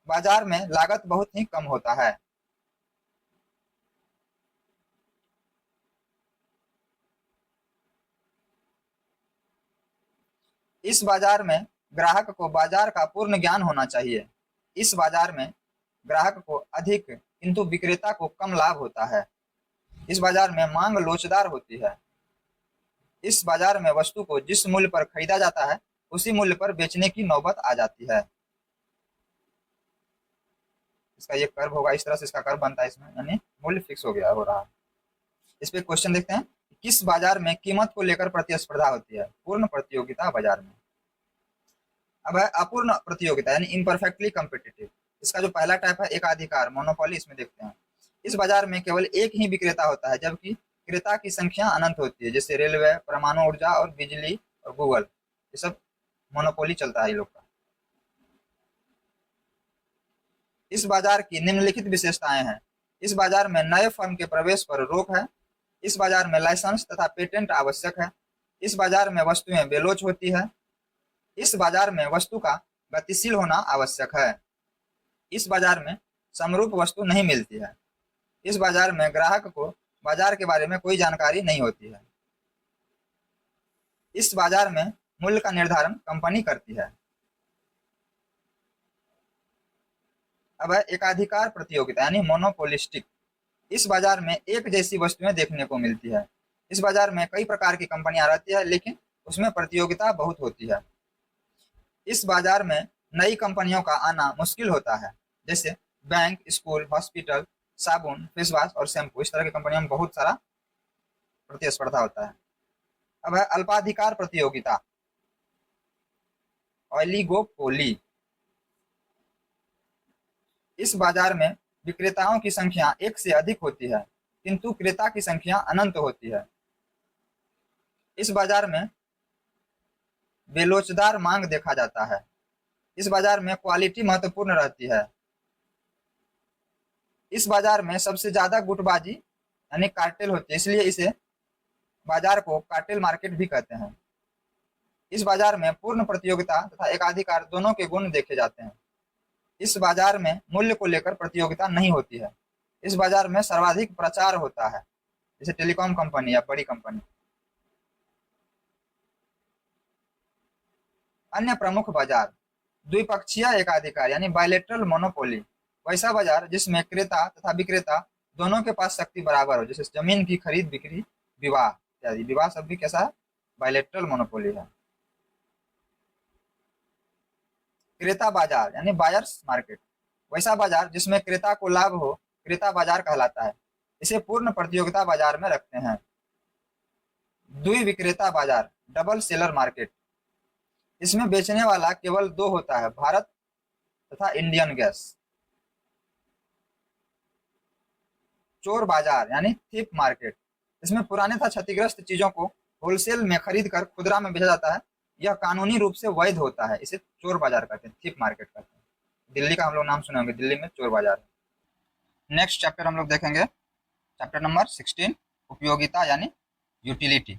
बाजार में लागत बहुत ही कम होता है। इस बाजार में ग्राहक को बाजार का पूर्ण ज्ञान होना चाहिए। इस बाजार में ग्राहक को अधिक किंतु विक्रेता को कम लाभ होता है। इस बाजार में मांग लोचदार होती है। इस बाजार में वस्तु को जिस मूल्य पर खरीदा जाता है उसी मूल्य पर बेचने की नौबत आ जाती है। इसका ये कर्व होगा, इस तरह से इसका कर्व बनता है इसमें, यानी मूल्य फिक्स हो गया हो रहा है। इस पे क्वेश्चन देखते हैं, किस बाजार में कीमत को लेकर प्रतिस्पर्धा होती है? पूर्ण प्रतियोगिता बाजार में। अब है अपूर्ण प्रतियोगिता यानी इम्परफेक्टली कम्पिटिटिव। इसका जो पहला टाइप है एकाधिकार मोनोपोली, इसमें देखते हैं इस बाजार में केवल एक ही विक्रेता होता है जबकि क्रेता की संख्या अनंत होती है, जैसे रेलवे, परमाणु ऊर्जा और बिजली और गूगल, ये सब मोनोपोली चलता है ये लोग का। इस बाजार की निम्नलिखित विशेषताएं हैं: इस बाजार में नए फर्म के प्रवेश पर रोक है। इस बाजार में लाइसेंस तथा पेटेंट आवश्यक है। इस बाजार में वस्तुएं बेलोच होती है। इस बाजार में वस्तु का गतिशील होना आवश्यक है। इस बाजार में समरूप वस्तु नहीं मिलती है। इस बाजार में ग्राहक को बाजार के बारे में कोई जानकारी नहीं होती है। इस बाजार में मूल्य का निर्धारण कंपनी करती है। अब है एकाधिकार प्रतियोगिता यानी मोनोपोलिस्टिक। इस बाजार में एक जैसी वस्तुएं देखने को मिलती है। इस बाजार में कई प्रकार की कंपनियां रहती है लेकिन उसमें प्रतियोगिता बहुत होती है। इस बाजार में नई कंपनियों का आना मुश्किल होता है, जैसे बैंक, स्कूल, हॉस्पिटल, साबुन, फेस वॉश और शैम्पू, इस तरह की कंपनियों में बहुत सारा प्रतिस्पर्धा होता है। अब है अल्पाधिकार प्रतियोगिता ओलिगोपोली। इस बाजार में विक्रेताओं की संख्या एक से अधिक होती है किंतु क्रेता की संख्या अनंत होती है। इस बाजार में बेलोचदार मांग देखा जाता है। इस बाजार में क्वालिटी महत्वपूर्ण रहती है। इस बाजार में सबसे ज्यादा गुटबाजी यानी कार्टेल होती है, इसलिए इसे बाजार को कार्टेल मार्केट भी कहते हैं। इस बाजार में पूर्ण प्रतियोगिता तथा एकाधिकार दोनों के गुण देखे जाते हैं। इस बाजार में मूल्य को लेकर प्रतियोगिता नहीं होती है। इस बाजार में सर्वाधिक प्रचार होता है, जैसे टेलीकॉम कंपनी या बड़ी कंपनी। अन्य प्रमुख बाजार द्विपक्षीय एकाधिकार यानी बायलैटरल मोनोपोली, वैसा बाजार जिसमें क्रेता तथा विक्रेता दोनों के पास शक्ति बराबर हो, जैसे जमीन की खरीद बिक्री, विवाह इत्यादि। विवाह सब भी कैसा है? बायलैटरल मोनोपोली है। क्रेता बाजार यानी बायर्स मार्केट, वैसा बाजार जिसमें क्रेता को लाभ हो, क्रेता बाजार कहलाता है। इसे पूर्ण प्रतियोगिता बाजार में रखते हैं। द्विविक्रेता बाजार डबल सेलर मार्केट, इसमें बेचने वाला केवल दो होता है, भारत तथा इंडियन गैस। चोर बाजार यानी थिप मार्केट, इसमें पुराने तथा क्षतिग्रस्त चीजों को होलसेल में खरीद कर खुदरा में बेचा जाता है। यह कानूनी रूप से वैध होता है, इसे चोर बाजार कहते हैं, थिप मार्केट कहते हैं। दिल्ली का हम लोग नाम सुने होंगे, दिल्ली में चोर बाजार है। नेक्स्ट चैप्टर हम लोग देखेंगे, चैप्टर नंबर 16, उपयोगिता यानी यूटिलिटी।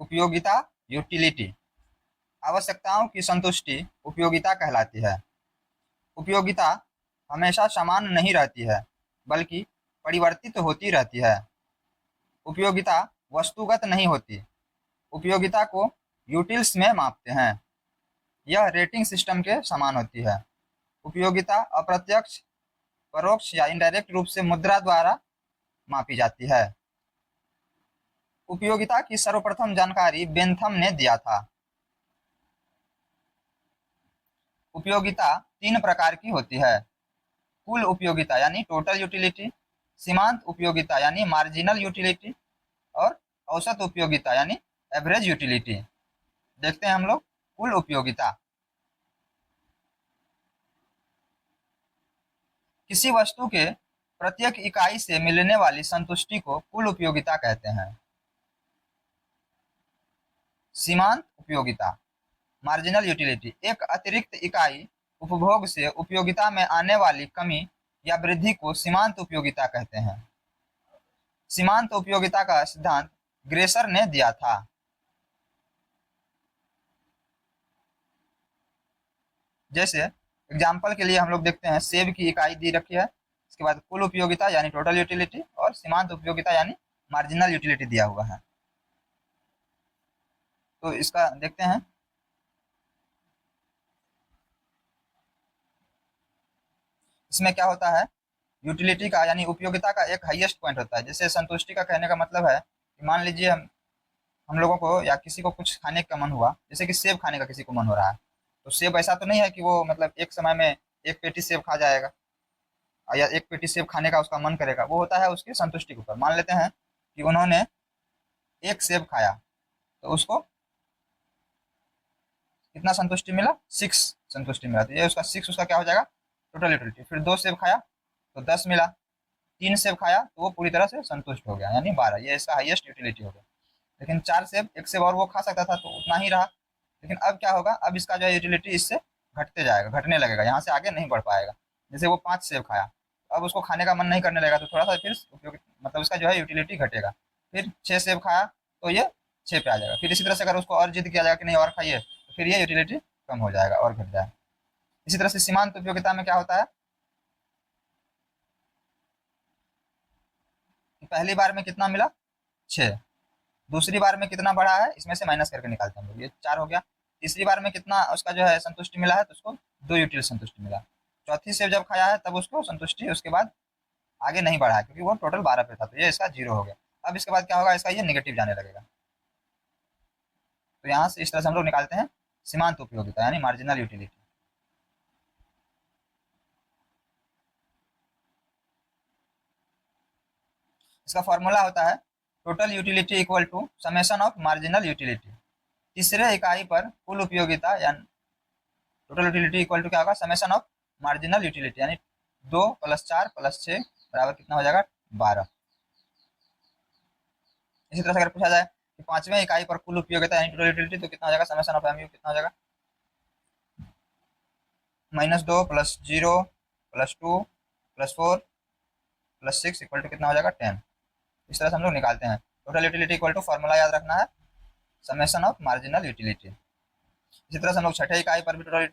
उपयोगिता यूटिलिटी। आवश्यकताओं की संतुष्टि उपयोगिता कहलाती है। उपयोगिता हमेशा समान नहीं रहती है, बल्कि परिवर्तित होती रहती है। उपयोगिता वस्तुगत नहीं होती। उपयोगिता को यूटिल्स में मापते हैं। यह रेटिंग सिस्टम के समान होती है। उपयोगिता अप्रत्यक्ष, परोक्ष या इनडायरेक्ट रूप से मुद्रा द्वारा मापी जाती है। उपयोगिता की सर्वप्रथम जानकारी बेंथम ने दिया था। उपयोगिता 3 प्रकार की होती है। कुल उपयोगिता यानी टोटल यूटिलिटी, सीमांत उपयोगिता यानी मार्जिनल यूटिलिटी, और औसत उपयोगिता यानी एवरेज यूटिलिटी। देखते हैं हम लोग कुल उपयोगिता। किसी वस्तु के प्रत्येक इकाई से मिलने वाली संतुष्टि को कुल उपयोगिता कहते हैं। सीमांत उपयोगिता मार्जिनल यूटिलिटी, एक अतिरिक्त इकाई उपभोग से उपयोगिता में आने वाली कमी या वृद्धि को सीमांत उपयोगिता कहते हैं। सीमांत उपयोगिता का सिद्धांत ग्रेसर ने दिया था। जैसे एग्जाम्पल के लिए हम लोग देखते हैं, सेब की इकाई दी रखी है, इसके बाद कुल उपयोगिता यानी टोटल यूटिलिटी और सीमांत उपयोगिता यानी मार्जिनल यूटिलिटी दिया हुआ है। तो इसका देखते हैं। इसमें क्या होता है, यूटिलिटी का यानी उपयोगिता का एक हाईएस्ट पॉइंट होता है। जैसे संतुष्टि का कहने का मतलब है कि मान लीजिए हम लोगों को या किसी को कुछ खाने का मन हुआ, जैसे कि सेब खाने का किसी को मन हो रहा है, तो सेब ऐसा तो नहीं है कि वो मतलब एक समय में एक पेटी सेब खा जाएगा या एक पेटी सेब खाने का उसका मन करेगा। वो होता है उसकी संतुष्टि के ऊपर। मान लेते हैं कि उन्होंने एक सेब खाया, तो उसको कितना संतुष्टि मिला, 6 संतुष्टि मिला। तो ये उसका 6 उसका क्या हो जाएगा, टोटल यूटिलिटी। फिर 2 सेब खाया तो 10 मिला। 3 सेब खाया तो वो पूरी तरह से संतुष्ट हो गया यानी 12, ये इसका हाईएस्ट यूटिलिटी हो गया। लेकिन 4 सेब, एक सेब और वो खा सकता था तो उतना ही रहा। लेकिन अब क्या होगा, अब इसका जो है यूटिलिटी इससे घटते जाएगा, घटने लगेगा, यहाँ से आगे नहीं बढ़ पाएगा। जैसे वो 5 सेब खाया, अब उसको खाने का मन नहीं करने लगेगा, तो थोड़ा सा फिर उपयोग मतलब उसका जो है यूटिलिटी घटेगा। फिर 6 सेब खाया तो ये 6 पे आ जाएगा। फिर इसी तरह से अगर उसको और जिद किया जाएगा कि नहीं और खाइए, तो फिर ये यूटिलिटी कम हो जाएगा और घट जाएगा। इसी तरह से सीमांत उपयोगिता में क्या होता है कि पहली बार में कितना मिला, 6। दूसरी बार में कितना बढ़ा है, इसमें से माइनस करके निकालते हैं हम लोग, ये 4 हो गया। तीसरी बार में कितना उसका जो है संतुष्टि मिला है, तो उसको 2 यूटिल संतुष्टि मिला। चौथी सेब जब खाया है तब उसको संतुष्टि उसके बाद आगे नहीं बढ़ा है, क्योंकि वो टोटल 12 पे था, तो ये इसका 0 हो गया। अब इसके बाद क्या होगा, इसका ये नेगेटिव जाने लगेगा। तो यहाँ से इस तरह से हम लोग निकालते हैं सीमांत उपयोगिता यानी मार्जिनल यूटिलिटी। इसका फॉर्मूला होता है total utility equal to summation of marginal utility. तीसरे इकाई पर कुल उपयोगिता यानी टोटल यूटिलिटी इक्वल टू क्या होगा, समेशन ऑफ मार्जिनल यूटिलिटी यानी 2 + 4 + 6 बराबर कितना हो जाएगा, 12। इसी तरह से अगर पूछा जाए कि पांचवें इकाई पर कुल उपयोगिता यानी टोटल यूटिलिटी, तो कितना हो जाएगा, समेशन ऑफ एमयू कितना हो जाएगा, -2 + 0 + 2 + 4 + 6 इक्वल टू कितना हो जाएगा, 10। इस तरह से हम लोग निकालते हैं। Total utility equal to formula याद रखना है, समेशन ऑफ मार्जिनल यूटिलिटी। इसी तरह से हम लोग छठे इकाई पर भी टोटल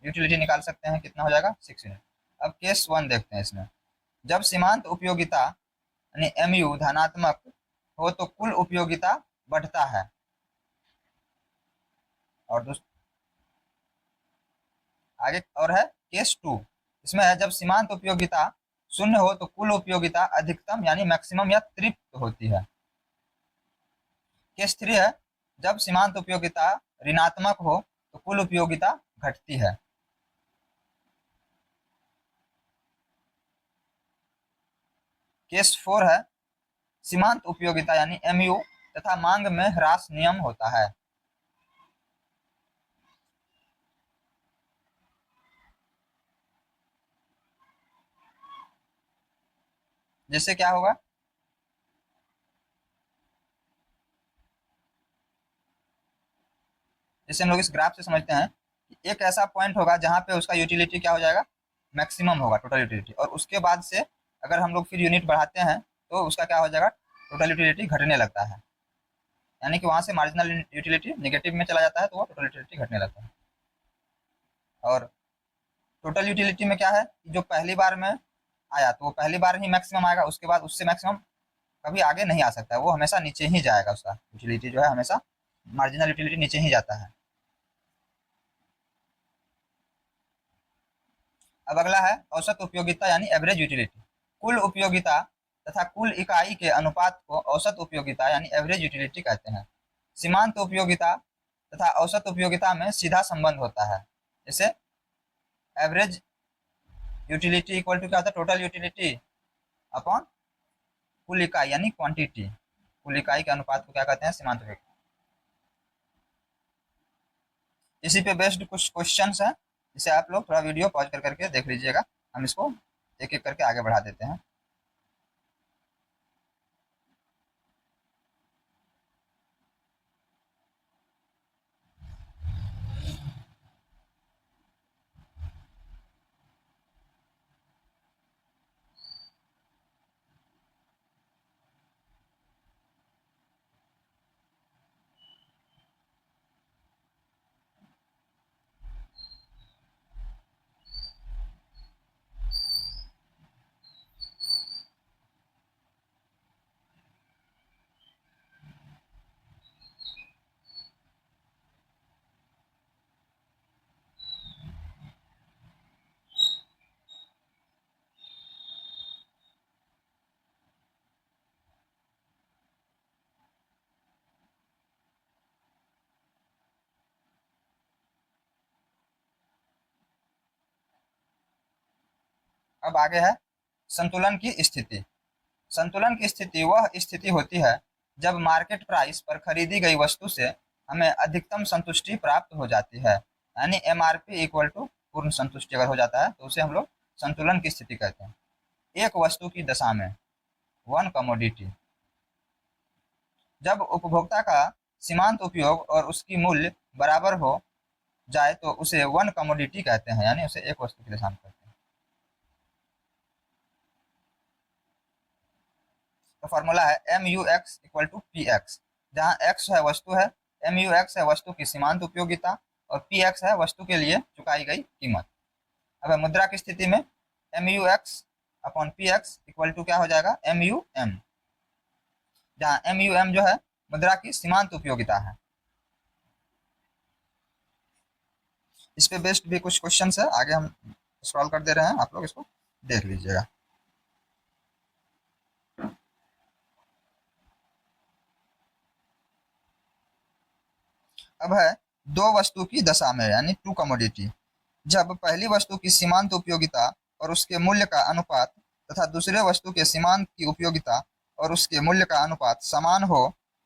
यूटिलिटी निकाल सकते हैं, कितना हो जाएगा, 6 यूनिट। अब केस 1 देखते हैं। इसमें जब सीमांत उपयोगिता यानी एमयू धनात्मक हो तो कुल उपयोगिता बढ़ता है, और आगे और है केस 2। इसमें है जब सीमांत उपयोगिता 0 हो तो कुल उपयोगिता अधिकतम यानी मैक्सिमम या तृप्त होती है। केस 3 है जब सीमांत उपयोगिता ऋणात्मक हो तो कुल उपयोगिता घटती है। केस 4 है सीमांत उपयोगिता यानी एमयू तथा मांग में ह्रास नियम होता है। जैसे क्या होगा, जैसे हम लोग इस ग्राफ से समझते हैं कि एक ऐसा पॉइंट होगा जहां पे उसका यूटिलिटी क्या हो जाएगा, मैक्सिमम होगा टोटल यूटिलिटी, और उसके बाद से अगर हम लोग फिर यूनिट बढ़ाते हैं तो उसका क्या हो जाएगा, टोटल यूटिलिटी घटने लगता है। यानी कि वहां से मार्जिनल यूटिलिटी नेगेटिव में चला जाता है तो वो टोटल यूटिलिटी घटने लगता है। और टोटल यूटिलिटी में क्या है कि जो पहली बार में आया तो वो पहली बार ही मैक्सिमम आएगा, उसके बाद उससे मैक्सिमम कभी आगे नहीं आ सकता है, वो हमेशा नीचे ही जाएगा, उसका यूटिलिटी जो है हमेशा मार्जिनल यूटिलिटी नीचे ही जाता है। अब अगला है औसत उपयोगिता यानी एवरेज यूटिलिटी। कुल उपयोगिता तथा कुल इकाई के अनुपात को औसत उपयोगिता यानी एवरेज यूटिलिटी कहते हैं। सीमांत उपयोगिता तथा औसत उपयोगिता में सीधा संबंध होता है। जैसे एवरेज यूटिलिटी इक्वल टू क्या होता है, टोटल यूटिलिटी अपॉन कुल इकाई यानी क्वांटिटी। कुल इकाई के अनुपात को क्या कहते हैं, सीमांत उपयोगिता। इसी पे बेस्ड कुछ क्वेश्चंस हैं, जिसे आप लोग थोड़ा वीडियो पॉज कर करके देख लीजिएगा। हम इसको एक एक करके आगे बढ़ा देते हैं। अब आगे है संतुलन की स्थिति। संतुलन की स्थिति वह स्थिति होती है जब मार्केट प्राइस पर खरीदी गई वस्तु से हमें अधिकतम संतुष्टि प्राप्त हो जाती है, यानी एमआरपी इक्वल टू पूर्ण संतुष्टि अगर हो जाता है तो उसे हम लोग संतुलन की स्थिति कहते हैं। एक वस्तु की दशा में, वन कमोडिटी, जब उपभोक्ता का सीमांत उपयोग और उसकी मूल्य बराबर हो जाए तो उसे वन कमोडिटी कहते हैं, यानी उसे एक वस्तु की दशा में कहते हैं। तो फॉर्मूला है M U X equal to P X, जहाँ एक्स है वस्तु है, एम यू एक्स है वस्तु की सीमांत उपयोगिता और पी एक्स है वस्तु के लिए चुकाई गई कीमत। अब मुद्रा की स्थिति में M U X upon P X equal to क्या हो जाएगा, एम यू एम, जहाँ एम यू एम जो है मुद्रा की सीमांत उपयोगिता है। इस पे बेस्ड भी कुछ क्वेश्चन है, आगे हम सॉल्व कर दे रहे हैं, आप लोग इसको देख लीजिएगा। अब है दो वस्तु की दशा में यानी टू कमोडिटी, जब पहली वस्तु की सीमांत उपयोगिता और उसके मूल्य का अनुपात तथा दूसरे वस्तु के सीमांत की उपयोगिता और उसके मूल्य का अनुपात समान हो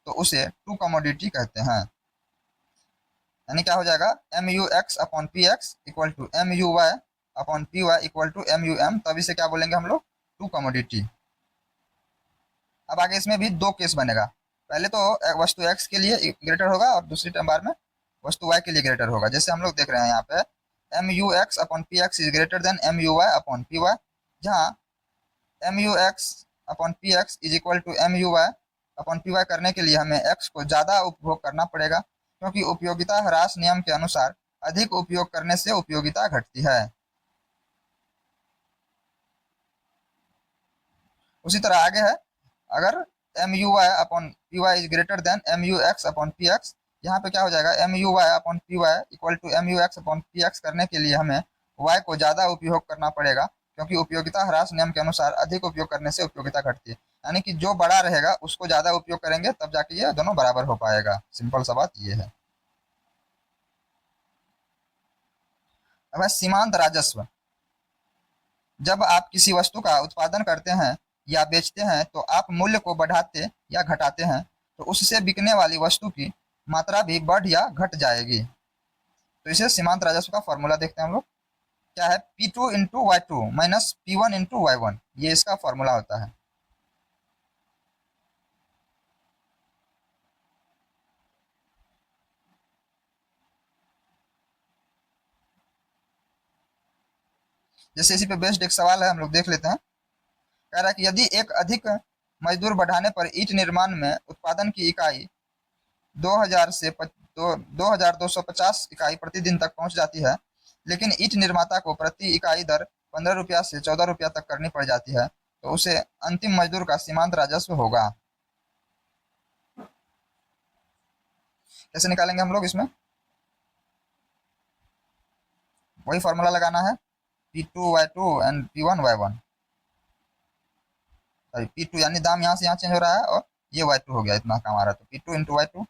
तो उसे टू कमोडिटी कहते हैं। यानी क्या हो जाएगा, M U X upon P X equal to M U Y upon P Y equal to M U M, तब इसे क्या बोलेंगे हम लोग, टू कमोडिटी। अब आगे इसमें भी दो केस बनेगा, पहले तो वस्तु एक्स के लिए ग्रेटर होगा और दूसरी बार में वस्तु वाई के लिए ग्रेटर होगा। जैसे हम लोग देख रहे हैं यहाँ पे M U X upon P X is greater than M U Y upon P Y, जहाँ M U X upon P X is equal to M U Y upon P Y करने के लिए हमें एक्स को ज़्यादा उपभोग करना पड़ेगा, क्योंकि उपयोगिता ह्रास नियम के अनुसार अधिक उपयोग करने से उपयोगिता घटती है। उसी तरह आगे है, अगर M U Y upon P Y is greater than M U X upon P X, यहाँ पे क्या हो जाएगा, M U Y upon P Y equal to M U X upon P X करने के लिए हमें वाई को ज़्यादा उपयोग करना पड़ेगा, क्योंकि उपयोगिता ह्रास नियम के अनुसार अधिक उपयोग करने से उपयोगिता घटती है। यानी कि जो बड़ा रहेगा उसको ज़्यादा उपयोग करेंगे तब जाके ये दोनों बराबर हो पाएगा। सिंपल सा बात ये है। अब है सीमांत राजस्व। जब आप किसी वस्तु का उत्पादन करते हैं या बेचते हैं तो आप मूल्य को बढ़ाते या घटाते हैं, तो उससे बिकने वाली वस्तु की मात्रा भी बढ़ या घट जाएगी। तो इसे सीमांत राजस्व का फॉर्मूला देखते हैं हम लोग, क्या है, P2 into Y two minus P1 into Y one, ये इसका फॉर्मूला होता है। जैसे इसी पे बेस्ड एक सवाल है, हम लोग देख लेते हैं। कह रहा है कि यदि एक अधिक मजदूर बढ़ाने पर ईंट निर्माण में उत्पादन की इकाई 2000 से 2250 इकाई प्रतिदिन तक पहुंच जाती है, लेकिन ईंट निर्माता को प्रति इकाई दर 15 रुपया से 14 रुपया तक करनी पड़ जाती है, तो उसे अंतिम मजदूर का सीमांत राजस्व होगा। कैसे निकालेंगे हम लोग इसमें? वही फॉर्मूला लगाना है, P2Y2 and P1Y1। Sorry, P2 यानी दाम यहाँ से यहाँ चेंज हो रहा है और ये Y2 हो गया, इतना काम आ रहा है, तो P2 into Y2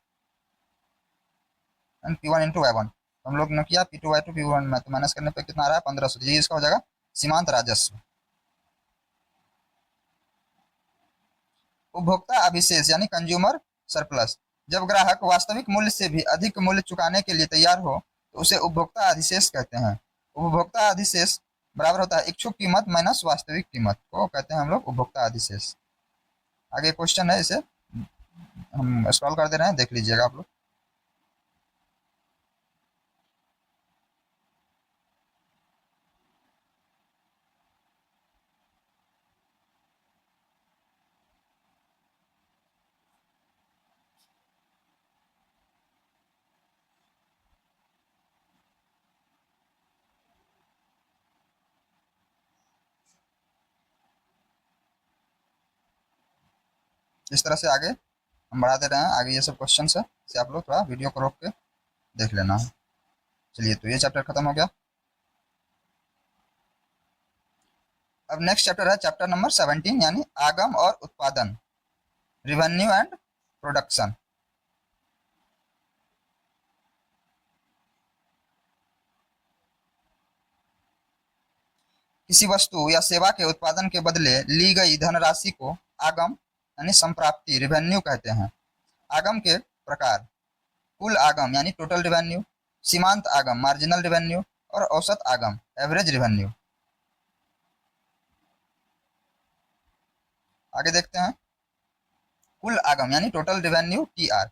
and P1 into Y1। तो हम लोग ने किया P2Y2 P1 में, तो माइनस करने पे कितना आ रहा है? 1500। ये इसका हो जाएगा सीमांत राजस्व। उपभोक्ता अधिशेष यानी कंज्यूमर सरप्लस। जब ग्राहक वास्तविक मूल्य से भी अधिक मूल्य चुकाने के लिए तैयार हो तो उसे उपभोक्ता अधिशेष कहते हैं। उपभोक्ता अधिशेष बराबर होता है इच्छुक कीमत माइनस वास्तविक कीमत, को कहते हैं हम लोग उपभोक्ता अधिशेष। आगे क्वेश्चन है, इसे हम स्क्रॉल कर दे रहे हैं, देख लीजिएगा आप लोग। इस तरह से आगे हम बढ़ा दे रहे हैं। आगे ये सब क्वेश्चन है, इसे आप लोग थोड़ा वीडियो को रोक के देख लेना है। चलिए, तो ये चैप्टर खत्म हो गया। अब नेक्स्ट चैप्टर है चैप्टर नंबर 17 यानी आगम और उत्पादन, रिवेन्यू एंड प्रोडक्शन। किसी वस्तु या सेवा के उत्पादन के बदले ली गई धनराशि को आगम यानी संप्राप्ति, रिवेन्यू कहते हैं। आगम के प्रकार: कुल आगम यानी टोटल रिवेन्यू, सीमांत आगम मार्जिनल रिवेन्यू, और औसत आगम एवरेज रिवेन्यू। आगे देखते हैं। कुल आगम यानी टोटल रिवेन्यू TR,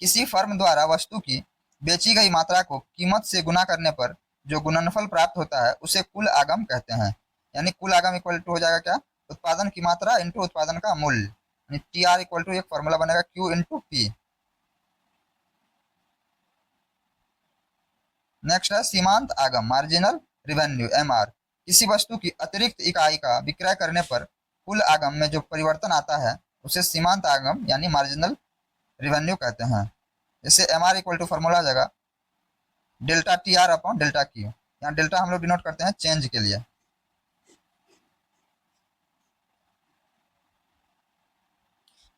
किसी फर्म द्वारा वस्तु की बेची गई मात्रा को कीमत से गुना करने पर जो गुणनफल प्राप्त होता है उसे कुल आगम कहते हैं। यानी कुल आगम इक्वल टू हो जाएगा क्या? उत्पादन की मात्रा इंटू उत्पादन का मूल्य, यानी TR इक्वल टू एक फॉर्मूला बनेगा Q इंटू P। नेक्स्ट है सीमांत आगम मार्जिनल रिवेन्यू MR, किसी वस्तु की अतिरिक्त इकाई का विक्रय करने पर कुल आगम में जो परिवर्तन आता है उसे सीमांत आगम यानी मार्जिनल रिवेन्यू कहते हैं। जैसे MR इक्वल टू फॉर्मूला आ जाएगा delta TR upon delta Q। यहाँ डेल्टा हम लोग डिनोट करते हैं चेंज के लिए,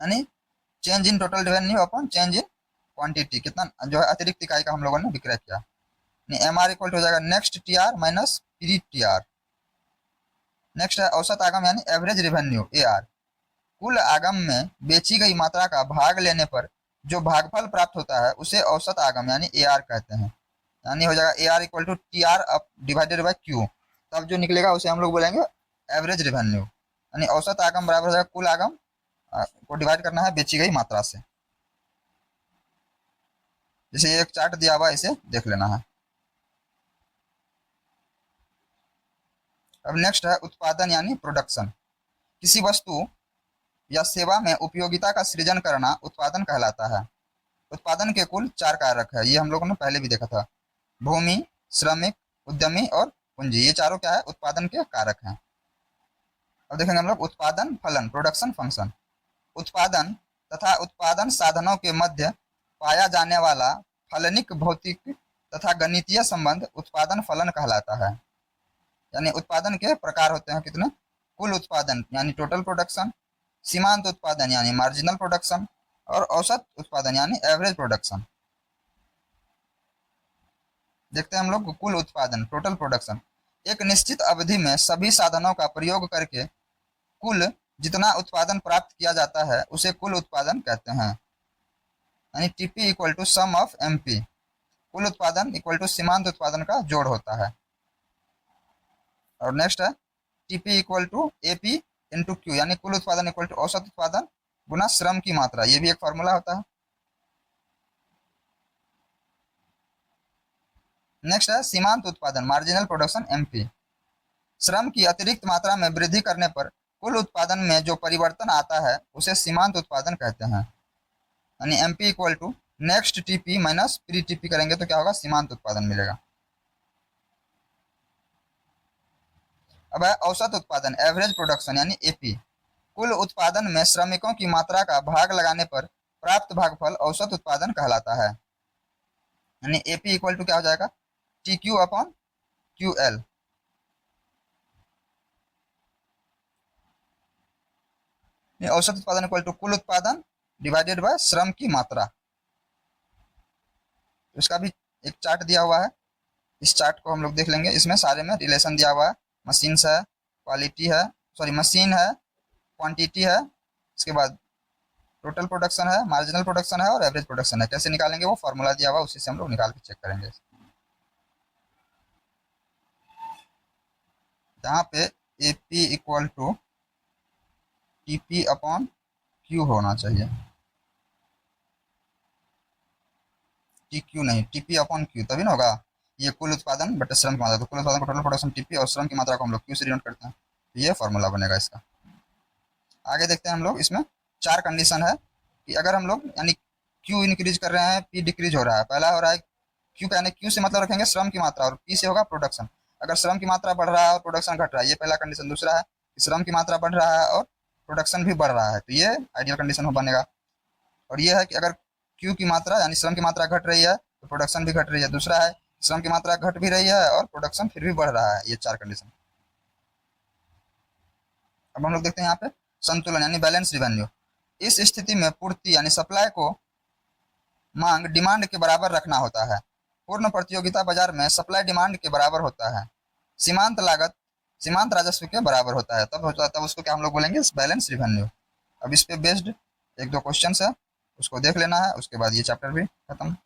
यानी change in total revenue upon change in quantity, कितना जो है अतिरिक्त इकाई का हम लोगों ने विक्रय किया। MR इक्वल टू हो जाएगा next TR minus pre TR। Next है औसत आगम यानी एवरेज रिवेन्यू AR, कुल आगम में बेची गई मात्रा का भाग लेने पर जो भागफल प्राप्त होता है उसे औसत आगम यानी AR कहते हैं। यानी हो जाएगा AR equal to TR up divided by Q, तब जो निकलेगा उसे हम लोग बोलेंगे एवरेज रिवेन्यू। यानी औसत आगम बराबर हो जाएगा कुल आगम को डिवाइड करना है बेची गई मात्रा से। जैसे एक चार्ट दिया हुआ है, इसे देख लेना है। अब नेक्स्ट है उत्पादन यानी प्रोडक्शन, किसी वस्तु या सेवा में उपयोगिता का सृजन करना उत्पादन कहलाता है। उत्पादन के कुल 4 कारक है, ये हम लोगों ने पहले भी देखा था। भूमि, श्रमिक, उद्यमी और पूंजी, ये चारों क्या है? उत्पादन के कारक हैं। अब देखेंगे हम लोग उत्पादन फलन प्रोडक्शन फंक्शन। उत्पादन तथा उत्पादन साधनों के मध्य पाया जाने वाला फलनिक भौतिक तथा गणितीय संबंध उत्पादन फलन कहलाता है। यानी उत्पादन के प्रकार होते हैं कितने? कुल उत्पादन यानी टोटल प्रोडक्शन, सीमांत उत्पादन यानी मार्जिनल प्रोडक्शन, और औसत उत्पादन यानी एवरेज प्रोडक्शन। देखते हैं हम लोग कुल उत्पादन टोटल प्रोडक्शन, एक निश्चित अवधि में सभी साधनों का प्रयोग करके कुल जितना उत्पादन प्राप्त किया जाता है उसे कुल उत्पादन कहते हैं। यानी TP equal to sum of MP, कुल उत्पादन इक्वल टू सीमांत उत्पादन का जोड़ होता है। और नेक्स्ट है TP equal to AP into Q, यानी कुल उत्पादन इक्वल टू औसत उत्पादन गुना श्रम की मात्रा, ये भी एक फॉर्मूला होता है। नेक्स्ट है सीमांत उत्पादन मार्जिनल प्रोडक्शन MP, श्रम की अतिरिक्त मात्रा में वृद्धि करने पर कुल उत्पादन में जो परिवर्तन आता है उसे सीमांत उत्पादन कहते हैं। यानी MP equal to next TP minus pre TP करेंगे तो क्या होगा, सीमांत उत्पादन मिलेगा। अब है औसत उत्पादन, एवरेज प्रोडक्शन यानी एपी। कुल उत्पादन में श्रमिकों की मात्रा का भाग लगाने पर प्राप्त भागफल औसत उत्पादन कहलाता है। यानी एपी इक्वल टू क्या हो जाएगा, T Q upon Q L. औसत उत्पादन इक्वल टू कुल उत्पादन डिवाइडेड बाय श्रम की मात्रा। इसका भी एक चार्ट दिया हुआ है, इस चार्ट को हम लोग देख लेंगे। इसमें सारे में रिलेशन दिया हुआ है, मशीन है, क्वालिटी है, सॉरी मशीन है, क्वांटिटी है, इसके बाद टोटल प्रोडक्शन है, मार्जिनल प्रोडक्शन है और एवरेज प्रोडक्शन है। कैसे निकालेंगे वो फॉर्मूला दिया हुआ, उसी से हम लोग निकाल के चेक करेंगे। जहाँ पे A P equal to T P upon Q होना चाहिए, टी क्यू नहीं, टी पी अपॉन क्यू, तभी ना होगा। ये कुल उत्पादन बटे श्रम की मात्रा, तो कुल उत्पादन को टोटल प्रोडक्शन टीपी और श्रम की मात्रा को हम लोग क्यू से डिनोट करते हैं, तो ये फॉर्मूला बनेगा इसका। आगे देखते हैं हम लोग, इसमें चार कंडीशन है कि अगर हम लोग यानी क्यू इंक्रीज कर रहे हैं, पी डिक्रीज हो रहा है। पहला हो रहा है क्यू का, यानी क्यू से मतलब रखेंगे श्रम की मात्रा और पी से होगा प्रोडक्शन। अगर श्रम की मात्रा बढ़ रहा है और प्रोडक्शन घट रहा है, ये पहला कंडीशन। दूसरा है कि श्रम की मात्रा बढ़ रहा है और प्रोडक्शन भी बढ़ रहा है, तो ये आइडियल कंडीशन बनेगा। और ये है कि अगर क्यू की मात्रा यानी श्रम की मात्रा घट रही है तो प्रोडक्शन भी घट रही है। दूसरा है श्रम की मात्रा घट भी रही है और प्रोडक्शन फिर भी बढ़ रहा है। ये चार कंडीशन। अब हम लोग देखते हैं यहाँ पे संतुलन यानी बैलेंस रिवेन्यू। इस स्थिति में पूर्ति यानी सप्लाई को मांग डिमांड के बराबर रखना होता है। पूर्ण प्रतियोगिता बाजार में सप्लाई डिमांड के बराबर होता है। सीमांत लागत सीमांत राजस्व के बराबर होता है, तब उसको क्या हम लोग बोलेंगे, बैलेंस रिवेन्यू। अब इस पे बेस्ड एक दो क्वेश्चन है, उसको देख लेना है, उसके बाद ये चैप्टर भी खत्म।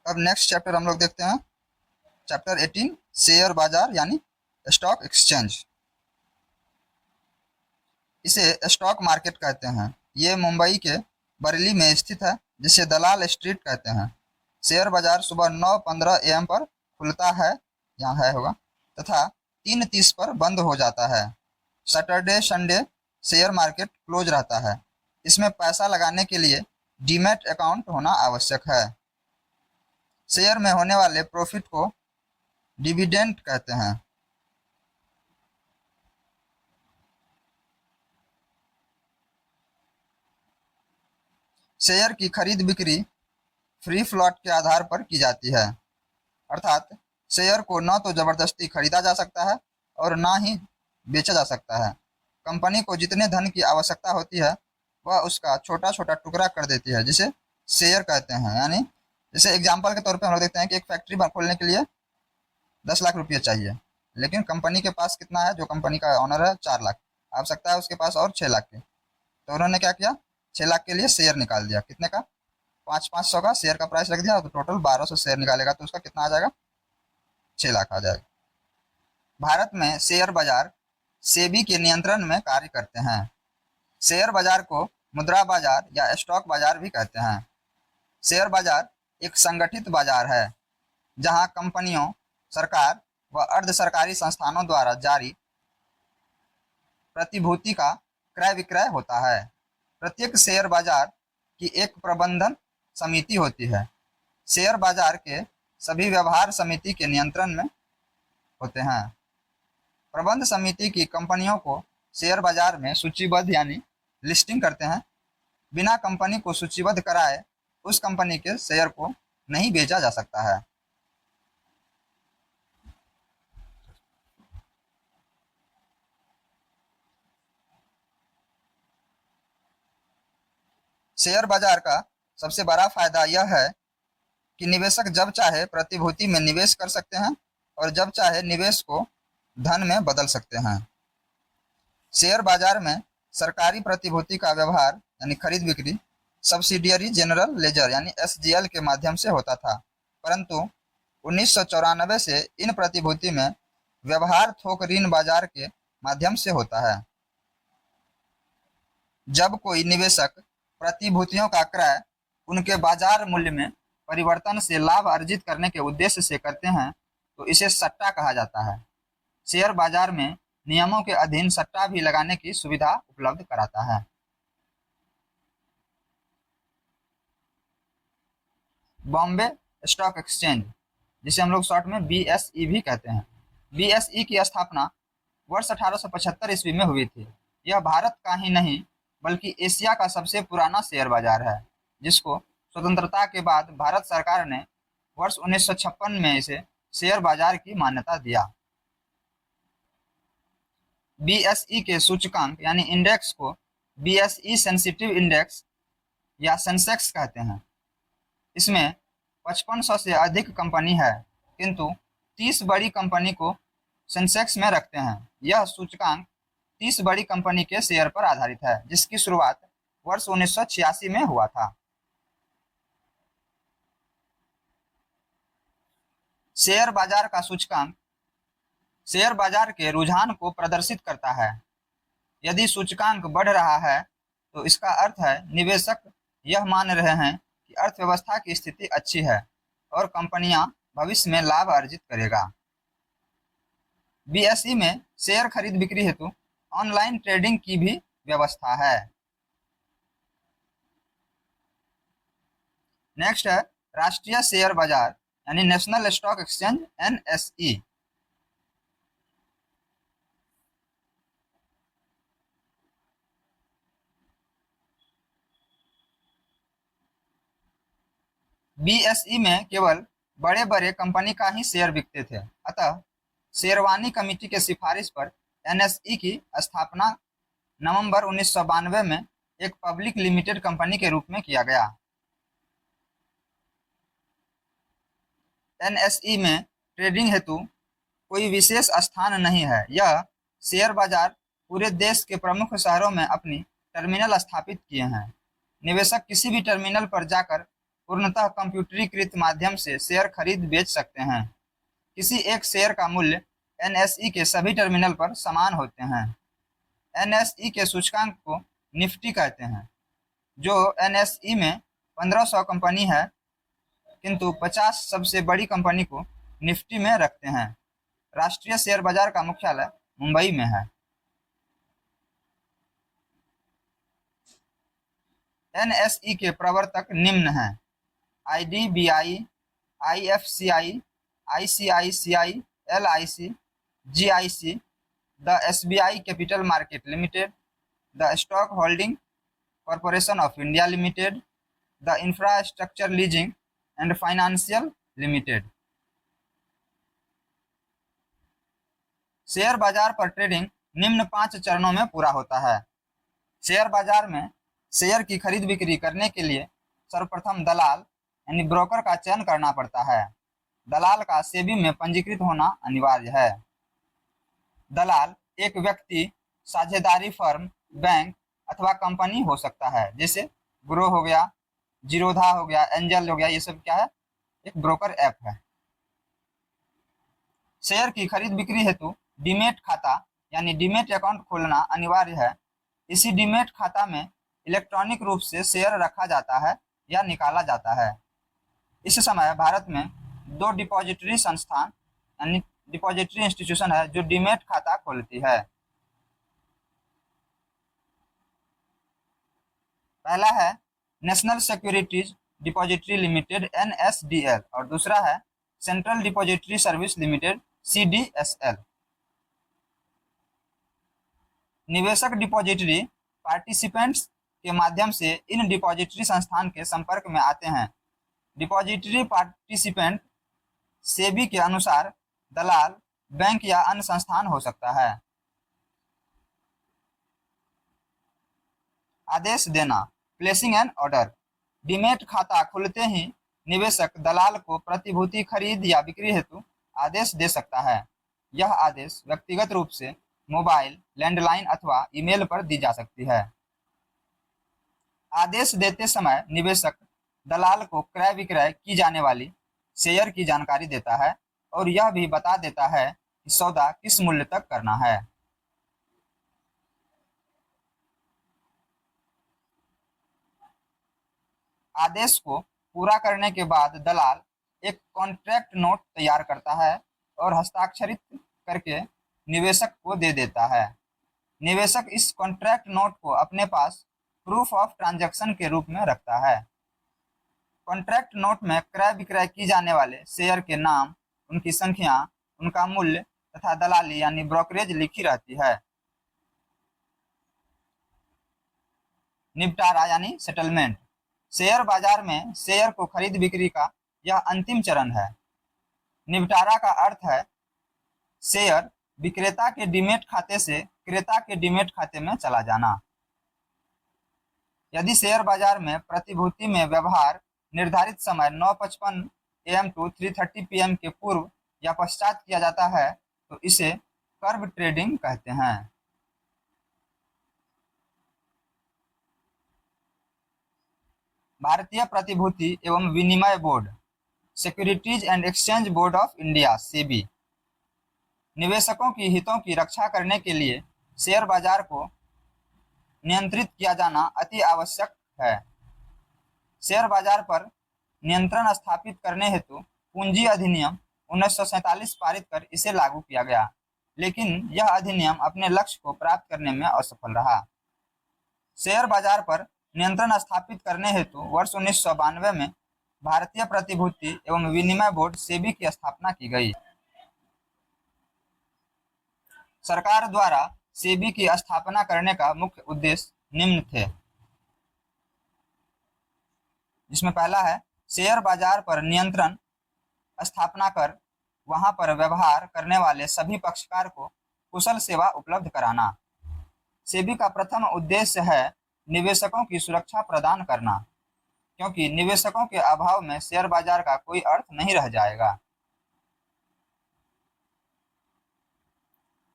अब नेक्स्ट चैप्टर हम लोग देखते हैं, चैप्टर 18 शेयर बाजार यानी स्टॉक एक्सचेंज। इसे स्टॉक मार्केट कहते हैं। ये मुंबई के बरेली में स्थित है, जिसे दलाल स्ट्रीट कहते हैं। शेयर बाजार सुबह 9:15 AM पर खुलता है, यहाँ है होगा, तथा 3:30 पर बंद हो जाता है। Saturday Sunday share market close रहता है। इसमें पैसा लगाने के लिए डीमैट अकाउंट होना आवश्यक है। शेयर में होने वाले प्रॉफिट को डिविडेंड कहते हैं। शेयर की खरीद बिक्री फ्री फ्लॉट के आधार पर की जाती है, अर्थात शेयर को न तो जबरदस्ती खरीदा जा सकता है और ना ही बेचा जा सकता है। कंपनी को जितने धन की आवश्यकता होती है वह उसका छोटा छोटा टुकड़ा कर देती है, जिसे शेयर कहते हैं। यानी जैसे एग्जाम्पल के तौर पे हम लोग देखते हैं कि एक फैक्ट्री खोलने के लिए 10 लाख रुपये चाहिए, लेकिन कंपनी के पास कितना है, जो कंपनी का ऑनर है 4 लाख, आवश्यकता है उसके पास और 6 लाख की। तो उन्होंने क्या किया, 6 लाख के लिए शेयर निकाल दिया। कितने का, 500 का शेयर का प्राइस रख दिया, तो टोटल 1200 शेयर निकालेगा, तो उसका कितना आ जाएगा, 6 लाख आ जाएगा। भारत में शेयर बाजार सेबी के नियंत्रण में कार्य करते हैं। शेयर बाजार को मुद्रा बाजार या स्टॉक बाजार भी कहते हैं। शेयर बाजार एक संगठित बाजार है, जहां कंपनियों, सरकार व अर्ध सरकारी संस्थानों द्वारा जारी प्रतिभूति का क्रय विक्रय होता है। प्रत्येक शेयर बाजार की एक प्रबंधन समिति होती है। शेयर बाजार के सभी व्यवहार समिति के नियंत्रण में होते हैं। प्रबंध समिति की कंपनियों को शेयर बाजार में सूचीबद्ध यानी लिस्टिंग करते हैं। बिना कंपनी को सूचीबद्ध कराए उस कंपनी के शेयर को नहीं बेचा जा सकता है। शेयर बाजार का सबसे बड़ा फायदा यह है कि निवेशक जब चाहे प्रतिभूति में निवेश कर सकते हैं और जब चाहे निवेश को धन में बदल सकते हैं। शेयर बाजार में सरकारी प्रतिभूति का व्यवहार यानी खरीद बिक्री सब्सिडियरी जनरल लेजर यानी SGL के माध्यम से होता था, परंतु 1994 से इन प्रतिभूति में व्यवहार थोक ऋण बाजार के माध्यम से होता है। जब कोई निवेशक प्रतिभूतियों का क्रय उनके बाजार मूल्य में परिवर्तन से लाभ अर्जित करने के उद्देश्य से करते हैं तो इसे सट्टा कहा जाता है। शेयर बाजार में नियमों के अधीन सट्टा भी लगाने की सुविधा उपलब्ध कराता है। बॉम्बे स्टॉक एक्सचेंज, जिसे हम लोग शॉर्ट में BSE भी कहते हैं। BSE की स्थापना वर्ष 1875 ईस्वी में हुई थी। यह भारत का ही नहीं बल्कि एशिया का सबसे पुराना शेयर बाजार है, जिसको स्वतंत्रता के बाद भारत सरकार ने वर्ष 1956 में इसे शेयर बाजार की मान्यता दिया। BSE के सूचकांक यानी इंडेक्स को BSE सेंसिटिव इंडेक्स या सेंसेक्स कहते हैं। इसमें 5500 से अधिक कंपनी है, किंतु 30 बड़ी कंपनी को सेंसेक्स में रखते हैं। यह सूचकांक 30 बड़ी कंपनी के शेयर पर आधारित है, जिसकी शुरुआत वर्ष 1986 में हुआ था। शेयर बाजार का सूचकांक शेयर बाजार के रुझान को प्रदर्शित करता है। यदि सूचकांक बढ़ रहा है तो इसका अर्थ है निवेशक यह मान रहे हैं कि अर्थव्यवस्था की स्थिति अच्छी है और कंपनियां भविष्य में लाभ अर्जित करेगा। BSE में शेयर खरीद बिक्री हेतु ऑनलाइन ट्रेडिंग की भी व्यवस्था है। नेक्स्ट है राष्ट्रीय शेयर बाजार यानी national stock exchange NSE। BSE में केवल बड़े बड़े कंपनी का ही शेयर बिकते थे, अतः शेरवानी कमेटी के सिफारिश पर NSE की स्थापना नवंबर 1992 में एक पब्लिक लिमिटेड कंपनी के रूप में किया गया। NSE में ट्रेडिंग हेतु कोई विशेष स्थान नहीं है। यह शेयर बाजार पूरे देश के प्रमुख शहरों में अपनी टर्मिनल स्थापित किए हैं। निवेशक किसी भी टर्मिनल पर जाकर पूर्णतः कंप्यूटरीकृत माध्यम से शेयर खरीद बेच सकते हैं। किसी एक शेयर का मूल्य NSE के सभी टर्मिनल पर समान होते हैं। NSE के सूचकांक को निफ्टी कहते हैं, जो NSE में 1500 कंपनी है, किंतु 50 सबसे बड़ी कंपनी को निफ्टी में रखते हैं। राष्ट्रीय शेयर बाजार का मुख्यालय मुंबई में है। NSE के प्रवर्तक निम्न हैं: IDBI, IFCI, ICICI, LIC, GIC, the SBI Capital Market Limited, the Stock Holding Corporation of India Limited, the Infrastructure Leasing and Financial Limited। Share बाजार पर ट्रेडिंग निम्न 5 चरणों में पूरा होता है। शेयर बाजार में शेयर की खरीद बिक्री करने के लिए सर्वप्रथम दलाल यानी ब्रोकर का चयन करना पड़ता है। दलाल का सेबी में पंजीकृत होना अनिवार्य है। दलाल एक व्यक्ति, साझेदारी फर्म, बैंक अथवा कंपनी हो सकता है, जैसे ग्रो हो गया, जीरोधा हो गया, एंजल हो गया। ये सब क्या है? एक ब्रोकर ऐप है। शेयर की खरीद बिक्री हेतु डीमेट खाता यानी डीमेट अकाउंट खोलना अनिवार्य है। इसी डीमेट खाता में इलेक्ट्रॉनिक रूप से शेयर रखा जाता है या निकाला जाता है। इस समय भारत में 2 डिपॉजिटरी संस्थान यानी डिपॉजिटरी इंस्टीट्यूशन है जो डीमेट खाता खोलती है। पहला है national securities depository limited NSDL और दूसरा है central depository service limited CDSL। निवेशक डिपॉजिटरी पार्टिसिपेंट्स के माध्यम से इन डिपॉजिटरी संस्थान के संपर्क में आते हैं। डिपॉजिटरी पार्टिसिपेंट सेबी के अनुसार दलाल, बैंक या अन्य संस्थान हो सकता है। आदेश देना, प्लेसिंग एन ऑर्डर। डीमेट खाता खुलते ही निवेशक दलाल को प्रतिभूति खरीद या बिक्री हेतु आदेश दे सकता है। यह आदेश व्यक्तिगत रूप से मोबाइल, लैंडलाइन अथवा ईमेल पर दी जा सकती है। आदेश देते समय निवेशक दलाल को क्रय विक्रय की जाने वाली शेयर की जानकारी देता है और यह भी बता देता है कि सौदा किस मूल्य तक करना है। आदेश को पूरा करने के बाद दलाल एक कॉन्ट्रैक्ट नोट तैयार करता है और हस्ताक्षरित करके निवेशक को दे देता है। निवेशक इस कॉन्ट्रैक्ट नोट को अपने पास प्रूफ ऑफ ट्रांजैक्शन के रूप में रखता है। कॉन्ट्रैक्ट नोट में क्रय विक्रय की जाने वाले शेयर के नाम, उनकी संख्या, उनका मूल्य तथा दलाली यानी ब्रोकरेज लिखी रहती है। निपटारा यानी सेटलमेंट। शेयर बाजार में शेयर को खरीद बिक्री का यह अंतिम चरण है। निपटारा का अर्थ है शेयर विक्रेता के डीमेट खाते से क्रेता के डीमेट खाते में चला जाना। यदि शेयर बाजार में प्रतिभूति में व्यवहार निर्धारित समय 9:55 AM to 3:30 PM के पूर्व या पश्चात किया जाता है तो इसे कर्व ट्रेडिंग कहते हैं। भारतीय प्रतिभूति एवं विनिमय board, securities and exchange board of India SEBI, निवेशकों की हितों की रक्षा करने के लिए शेयर बाजार को नियंत्रित किया जाना अति आवश्यक है। शेयर बाजार पर नियंत्रण स्थापित करने हेतु पूंजी अधिनियम 1947 पारित कर इसे लागू किया गया, लेकिन यह अधिनियम अपने लक्ष्य को प्राप्त करने में असफल रहा। शेयर बाजार पर नियंत्रण स्थापित करने हेतु वर्ष 1992 में भारतीय प्रतिभूति एवं विनिमय बोर्ड सेबी की स्थापना की गई। सरकार द्वारा सेबी की स्थापना करने का मुख्य उद्देश्य निम्न थे, जिसमें पहला है शेयर बाजार पर नियंत्रण स्थापना कर वहां पर व्यवहार करने वाले सभी पक्षकार को कुशल सेवा उपलब्ध कराना। सेबी का प्रथम उद्देश्य है निवेशकों की सुरक्षा प्रदान करना, क्योंकि निवेशकों के अभाव में शेयर बाजार का कोई अर्थ नहीं रह जाएगा।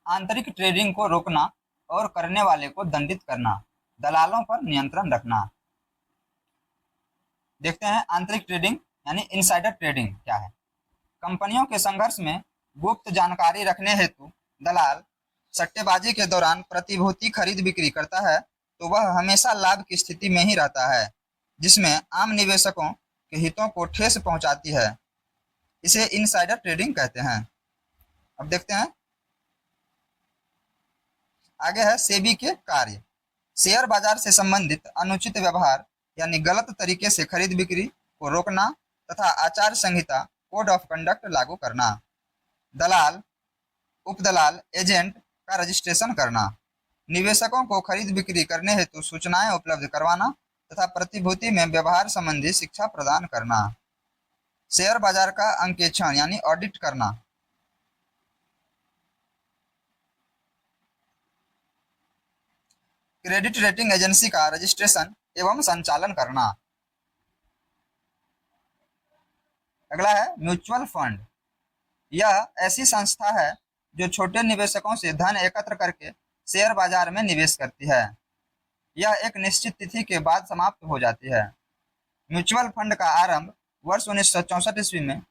आंतरिक ट्रेडिंग को रोकना और करने वाले को दंडित करना, दलालों पर नियंत्रण रखना। देखते हैं आंतरिक ट्रेडिंग यानी इनसाइडर ट्रेडिंग क्या है। कंपनियों के संघर्ष में गुप्त जानकारी रखने हेतु दलाल सट्टेबाजी के दौरान प्रतिभूति खरीद बिक्री करता है तो वह हमेशा लाभ की स्थिति में ही रहता है, जिसमें आम निवेशकों के हितों को ठेस पहुंचाती है। इसे इनसाइडर ट्रेडिंग कहते हैं। अब देखते हैं आगे है सेबी के कार्य। शेयर बाजार से संबंधित अनुचित व्यवहार यानी गलत तरीके से खरीद बिक्री को रोकना तथा आचार संहिता कोड ऑफ कंडक्ट लागू करना। दलाल, उपदलाल, एजेंट का रजिस्ट्रेशन करना। निवेशकों को खरीद बिक्री करने हेतु सूचनाएं उपलब्ध करवाना तथा प्रतिभूति में व्यवहार संबंधी शिक्षा प्रदान करना। शेयर बाजार का अंकेक्षण यानी ऑडिट करना। क्रेडिट रेटिंग एजेंसी का रजिस्ट्रेशन एवं संचालन करना। अगला है म्यूचुअल फंड। यह ऐसी संस्था है जो छोटे निवेशकों से धन एकत्र करके शेयर बाजार में निवेश करती है। यह एक निश्चित तिथि के बाद समाप्त हो जाती है। म्यूचुअल फंड का आरंभ वर्ष 1964 ईस्वी में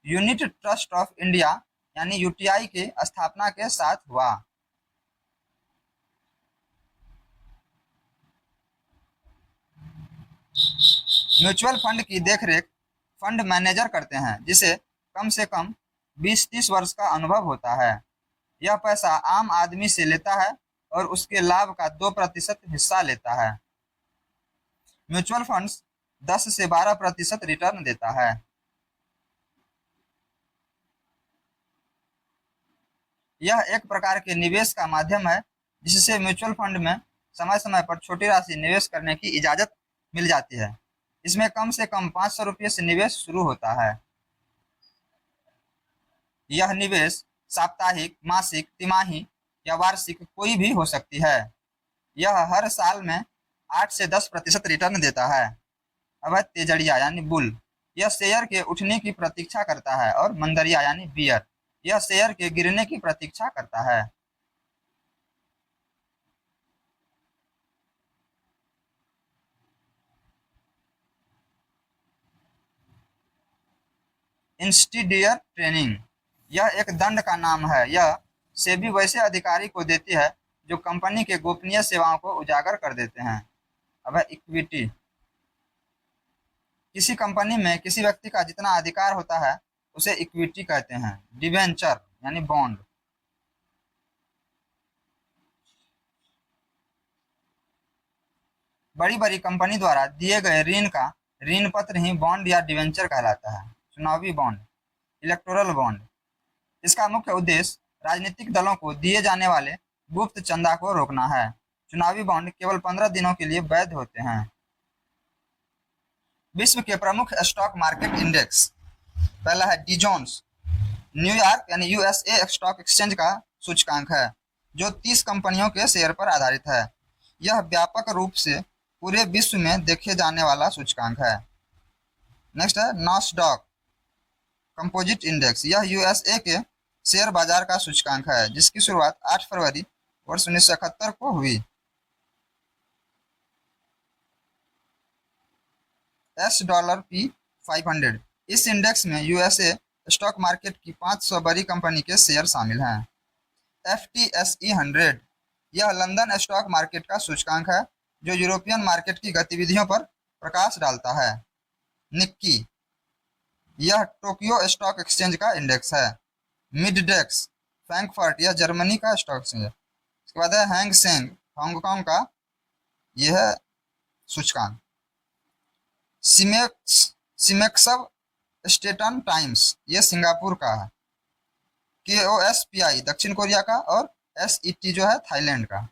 यूनिट ट्रस्ट ऑफ इंडिया यानी यूटीआई की स्थापना के साथ हुआ। म्यूचुअल फंड की देखरेख फंड मैनेजर करते हैं, जिसे कम से कम 20-30 वर्ष का अनुभव होता है। यह पैसा आम आदमी से लेता है और उसके लाभ का 2% हिस्सा लेता है। म्यूचुअल फंड्स 10 से 12% रिटर्न देता है। यह एक प्रकार के निवेश का माध्यम है जिससे म्यूचुअल फंड में समय समय पर छोटी राशि निवेश करने की इजाजत मिल जाती है। इसमें कम से कम 500 रुपये से निवेश शुरू होता है। यह निवेश साप्ताहिक, मासिक, तिमाही या वार्षिक कोई भी हो सकती है। यह हर साल में 8 से 10% रिटर्न देता है। अब है तेजड़िया यानी बुल। यह शेयर के उठने की प्रतीक्षा करता है और मंदरिया यानी बियर, यह शेयर के गिरने की प्रतीक्षा करता है। इंस्टीडियर ट्रेनिंग, यह एक दंड का नाम है। यह सेबी वैसे अधिकारी को देती है जो कंपनी के गोपनीय सेवाओं को उजागर कर देते हैं। अब है इक्विटी। किसी कंपनी में किसी व्यक्ति का जितना अधिकार होता है उसे इक्विटी कहते हैं। डिवेंचर यानी बॉन्ड। बड़ी बड़ी कंपनी द्वारा दिए गए ऋण का ऋण पत्र ही बॉन्ड या डिवेंचर कहलाता है। चुनावी बॉन्ड, इलेक्टोरल बॉन्ड। इसका मुख्य उद्देश्य राजनीतिक दलों को दिए जाने वाले गुप्त चंदा को रोकना है। चुनावी बॉन्ड केवल 15 दिनों के लिए वैध होते हैं। विश्व के प्रमुख स्टॉक मार्केट इंडेक्स, पहला है डी जोन्स, न्यूयॉर्क यानी यूएसए स्टॉक एक्सचेंज का सूचकांक है जो 30 कंपनियों के शेयर पर आधारित है। यह व्यापक रूप से पूरे विश्व में देखे जाने वाला सूचकांक है। नेक्स्ट है नॉस्डॉक कंपोजिट इंडेक्स। यह यूएसए के शेयर बाजार का सूचकांक है जिसकी शुरुआत 8 फरवरी वर्ष 1971 को हुई। S&P 500, इस इंडेक्स में यूएसए स्टॉक मार्केट की 500 बड़ी कंपनी के शेयर शामिल हैं। FTSE 100, यह लंदन स्टॉक मार्केट का सूचकांक है जो यूरोपियन मार्केट की गतिविधियों पर प्रकाश डालता है। निक्की, यह टोक्यो स्टॉक एक्सचेंज का इंडेक्स है। मिडडेक्स फ्रैंकफर्ट, यह जर्मनी का स्टॉक एक्सचेंज है। इसके बाद है हैंग सेंग, हांगकांग का यह सूचकांक। सिमेक्सब स्टेटन टाइम्स, ये सिंगापुर का है। KOSPI दक्षिण कोरिया का और SET जो है थाईलैंड का।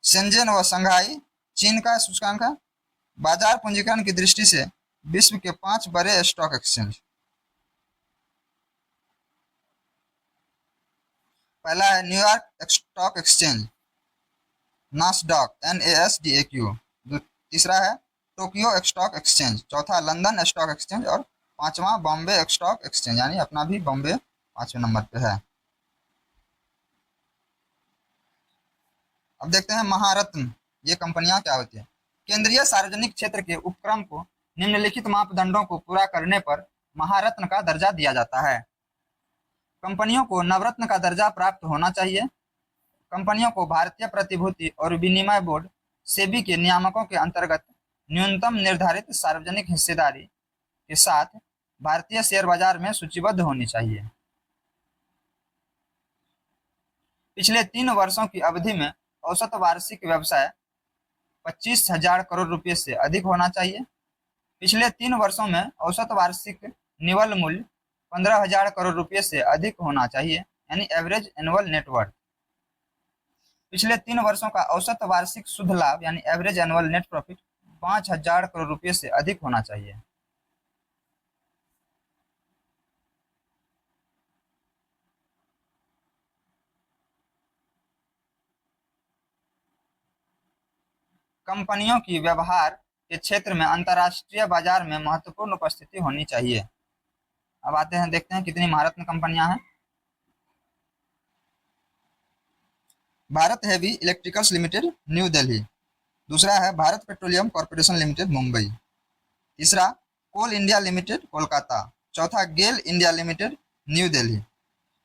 शेंजन व शंघाई चीन का सूचकांक है। बाजार पूंजीकरण की दृष्टि से विश्व के 5 बड़े स्टॉक एक्सचेंज, पहला है न्यूयॉर्क स्टॉक एक्सचेंज नास्डॉक NASDAQ, तीसरा है टोक्यो स्टॉक एक्सचेंज, चौथा लंदन स्टॉक एक्सचेंज और पांचवा बॉम्बे स्टॉक एक्सचेंज, यानी अपना भी बॉम्बे 5वें नंबर पे है। अब देखते हैं महारत्न, ये कंपनियां क्या होती है। केंद्रीय सार्वजनिक क्षेत्र के उपक्रम को निम्नलिखित मापदंडों को पूरा करने पर महारत्न का दर्जा दिया जाता है। कंपनियों को नवरत्न का दर्जा प्राप्त होना चाहिए। कंपनियों को भारतीय प्रतिभूति और विनिमय बोर्ड सेबी के नियामकों के अंतर्गत न्यूनतम निर्धारित सार्वजनिक हिस्सेदारी के साथ भारतीय शेयर बाजार में सूचीबद्ध होनी चाहिए। पिछले 3 वर्षों की अवधि में औसत वार्षिक व्यवसाय 25,000 करोड़ रुपए से अधिक होना चाहिए। पिछले 3 वर्षों में औसत वार्षिक निवल मूल्य 15,000 करोड़ रुपए से अधिक होना चाहिए, यानी एवरेज एनुअल नेटवर्थ। पिछले 3 वर्षों का औसत वार्षिक शुद्ध लाभ यानी average annual net profit 5,000 crore रुपए से अधिक होना चाहिए। कंपनियों की व्यवहार के क्षेत्र में अंतर्राष्ट्रीय बाजार में महत्वपूर्ण उपस्थिति होनी चाहिए। अब आते हैं, देखते हैं कितनी महारत्न कंपनियां हैं। Bharat heavy electricals limited new Delhi, दूसरा है Bharat petroleum corporation limited Mumbai, तीसरा कोल इंडिया लिमिटेड कोलकाता, चौथा गेल इंडिया लिमिटेड न्यू दिल्ली,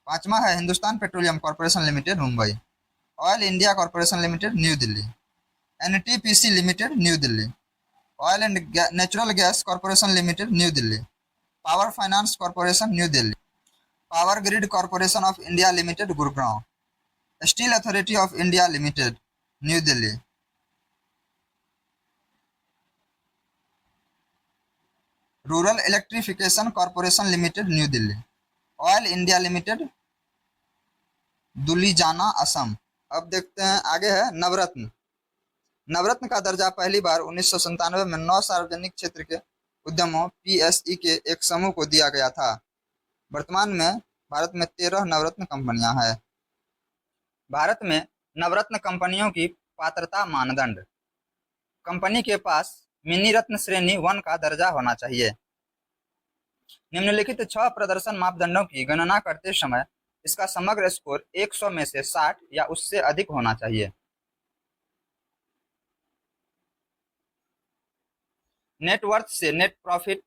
पांचवा है Hindustan petroleum corporation limited Mumbai, oil India corporation limited new Delhi, NTPC limited new Delhi, oil and natural gas corporation limited new Delhi, power finance corporation new Delhi, power grid corporation of India limited Gurgaon, steel authority of India limited new Delhi, rural electrification corporation limited new Delhi, oil India limited Duliajan Assam. अब देखते हैं आगे है नवरत्न। नवरत्न का दर्जा पहली बार 1997 में 9 सार्वजनिक क्षेत्र के उद्यमों PSE के एक समूह को दिया गया था। वर्तमान में भारत में 13 नवरत्न कंपनियां हैं। भारत में नवरत्न कंपनियों की पात्रता मानदंड। कंपनी के पास मिनी रत्न श्रेणी 1 का दर्जा होना चाहिए। निम्नलिखित 6 प्रदर्शन मापदंडों की गणना करते समय इसका समग्र स्कोर 100 में से 60 या उससे अधिक होना चाहिए। नेटवर्थ से नेट प्रॉफिट,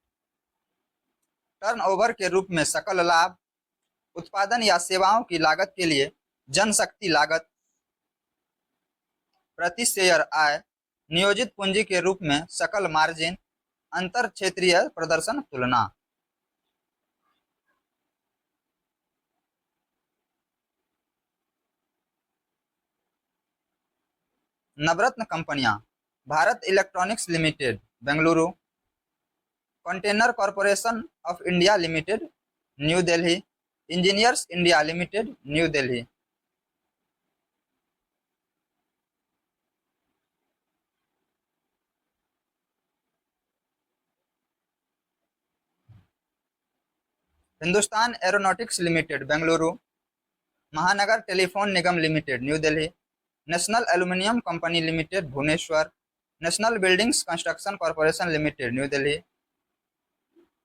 टर्नओवर के रूप में सकल लाभ, उत्पादन या सेवाओं की लागत के लिए जनशक्ति लागत, प्रति शेयर आय, नियोजित पूंजी के रूप में सकल मार्जिन, अंतर क्षेत्रीय प्रदर्शन तुलना। नवरत्न कंपनियां: Bharat electronics limited Bengaluru, container corporation of India limited new Delhi, engineers India limited new Delhi. Hindustan aeronautics limited Bengaluru, Mahanagar telephone Nigam limited new Delhi, national aluminium company limited Bhubaneswar, national buildings construction corporation limited new Delhi,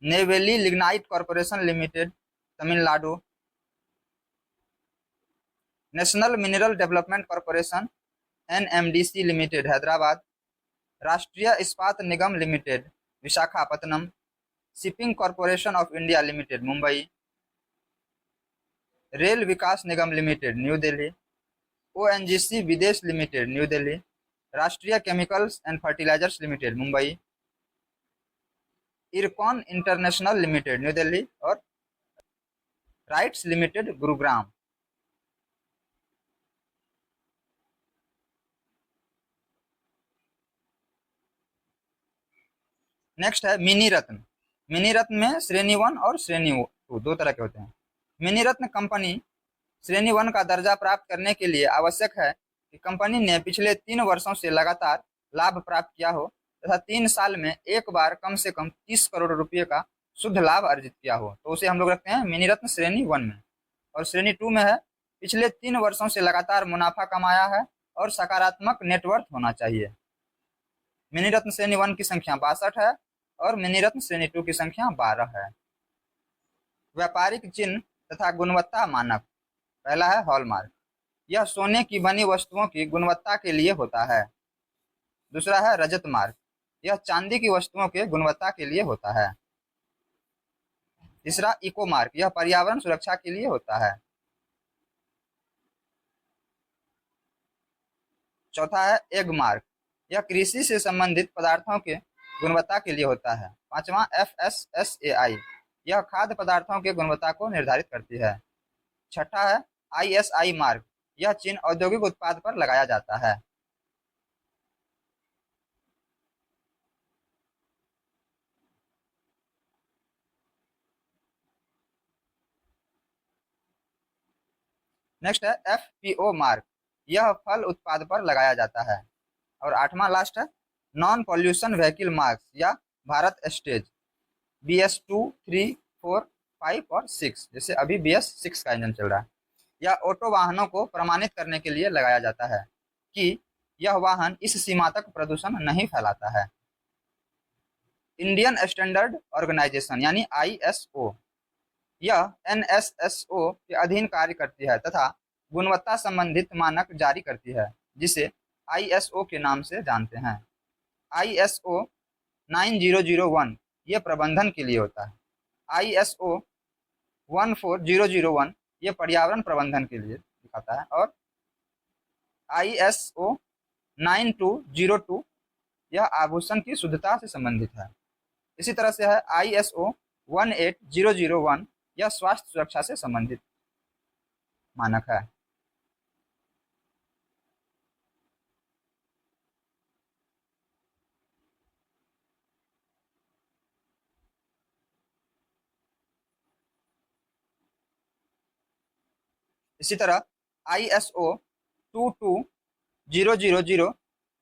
Neyveli lignite corporation limited Tamil Nadu, national mineral development corporation NMDC limited Hyderabad, Rashtriya Ispat Nigam limited Visakhapatnam, shipping corporation of India limited Mumbai, rail Vikas Nigam limited new Delhi, ONGC Videsh limited new Delhi, Rashtriya chemicals and fertilisers limited Mumbai, Ircon international limited new Delhi और RITES limited Gurugram. Next है mini ratna. Mini ratna में श्रेणी 1 और श्रेणी 2 दो तरह के होते हैं। मिनी रत्न कंपनी श्रेणी 1 का दर्जा प्राप्त करने के लिए आवश्यक है कि कंपनी ने पिछले 3 वर्षों से लगातार लाभ प्राप्त किया हो तथा 3 साल में एक बार कम से कम 30 करोड़ रुपये का शुद्ध लाभ अर्जित किया हो, तो उसे हम लोग रखते हैं मिनी रत्न श्रेणी 1 में। और श्रेणी 2 में है पिछले 3 वर्षों से लगातार मुनाफा कमाया है और सकारात्मक नेटवर्थ होना चाहिए। मिनी रत्न श्रेणी 1 की संख्या 62 है और मिनी रत्न श्रेणी 2 की संख्या 12 है। व्यापारिक चिन्ह तथा गुणवत्ता मानक। पहला है हॉलमार्क, यह सोने की बनी वस्तुओं की गुणवत्ता के लिए होता है। दूसरा है रजत मार्क, यह चांदी की वस्तुओं के गुणवत्ता के लिए होता है। तीसरा इको मार्क, यह पर्यावरण सुरक्षा के लिए होता है। चौथा है एग मार्क, यह कृषि से संबंधित पदार्थों के गुणवत्ता के लिए होता है। पांचवा FSSAI, यह खाद्य पदार्थों के गुणवत्ता को निर्धारित करती है। छठा है ISI मार्क, यह चिन्ह औद्योगिक उत्पाद पर लगाया जाता है। नेक्स्ट है FPO मार्क, यह फल उत्पाद पर लगाया जाता है। और आठवां लास्ट है नॉन पॉल्यूशन व्हीकल मार्क्स या भारत स्टेज BS2, 3, 4, 5 और 6, जैसे अभी BS6 का इंजन चल रहा है। यह ऑटो वाहनों को प्रमाणित करने के लिए लगाया जाता है कि यह वाहन इस सीमा तक प्रदूषण नहीं फैलाता है। इंडियन स्टैंडर्ड ऑर्गेनाइजेशन यानी ISO, यह NSSO के अधीन कार्य करती है तथा गुणवत्ता संबंधित मानक जारी करती है, जिसे ISO के नाम से जानते हैं। ISO 9001 ये प्रबंधन के लिए होता है। ISO 14001 ये पर्यावरण प्रबंधन के लिए दिखाता है। और ISO 9202 यह आभूषण की शुद्धता से संबंधित है। इसी तरह से है ISO 18001, यह स्वास्थ्य सुरक्षा से संबंधित मानक है। इसी तरह ISO 22000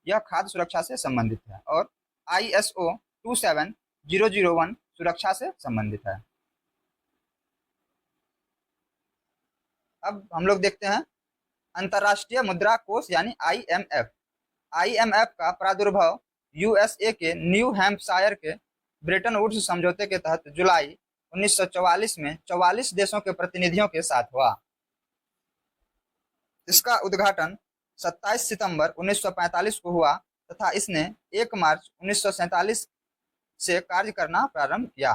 यह खाद्य सुरक्षा से संबंधित है और ISO 27001 सुरक्षा से संबंधित है। अब हम लोग देखते हैं अंतर्राष्ट्रीय मुद्रा कोष यानी IMF। IMF का प्रादुर्भाव USA के न्यू हैम्पशायर के ब्रेटन वुड्स समझौते के तहत जुलाई 1944 में 44 देशों के प्रतिनिधियों के साथ हुआ। इसका उद्घाटन 27 सितंबर 1945 को हुआ तथा इसने 1 मार्च 1947 से कार्य करना प्रारंभ किया।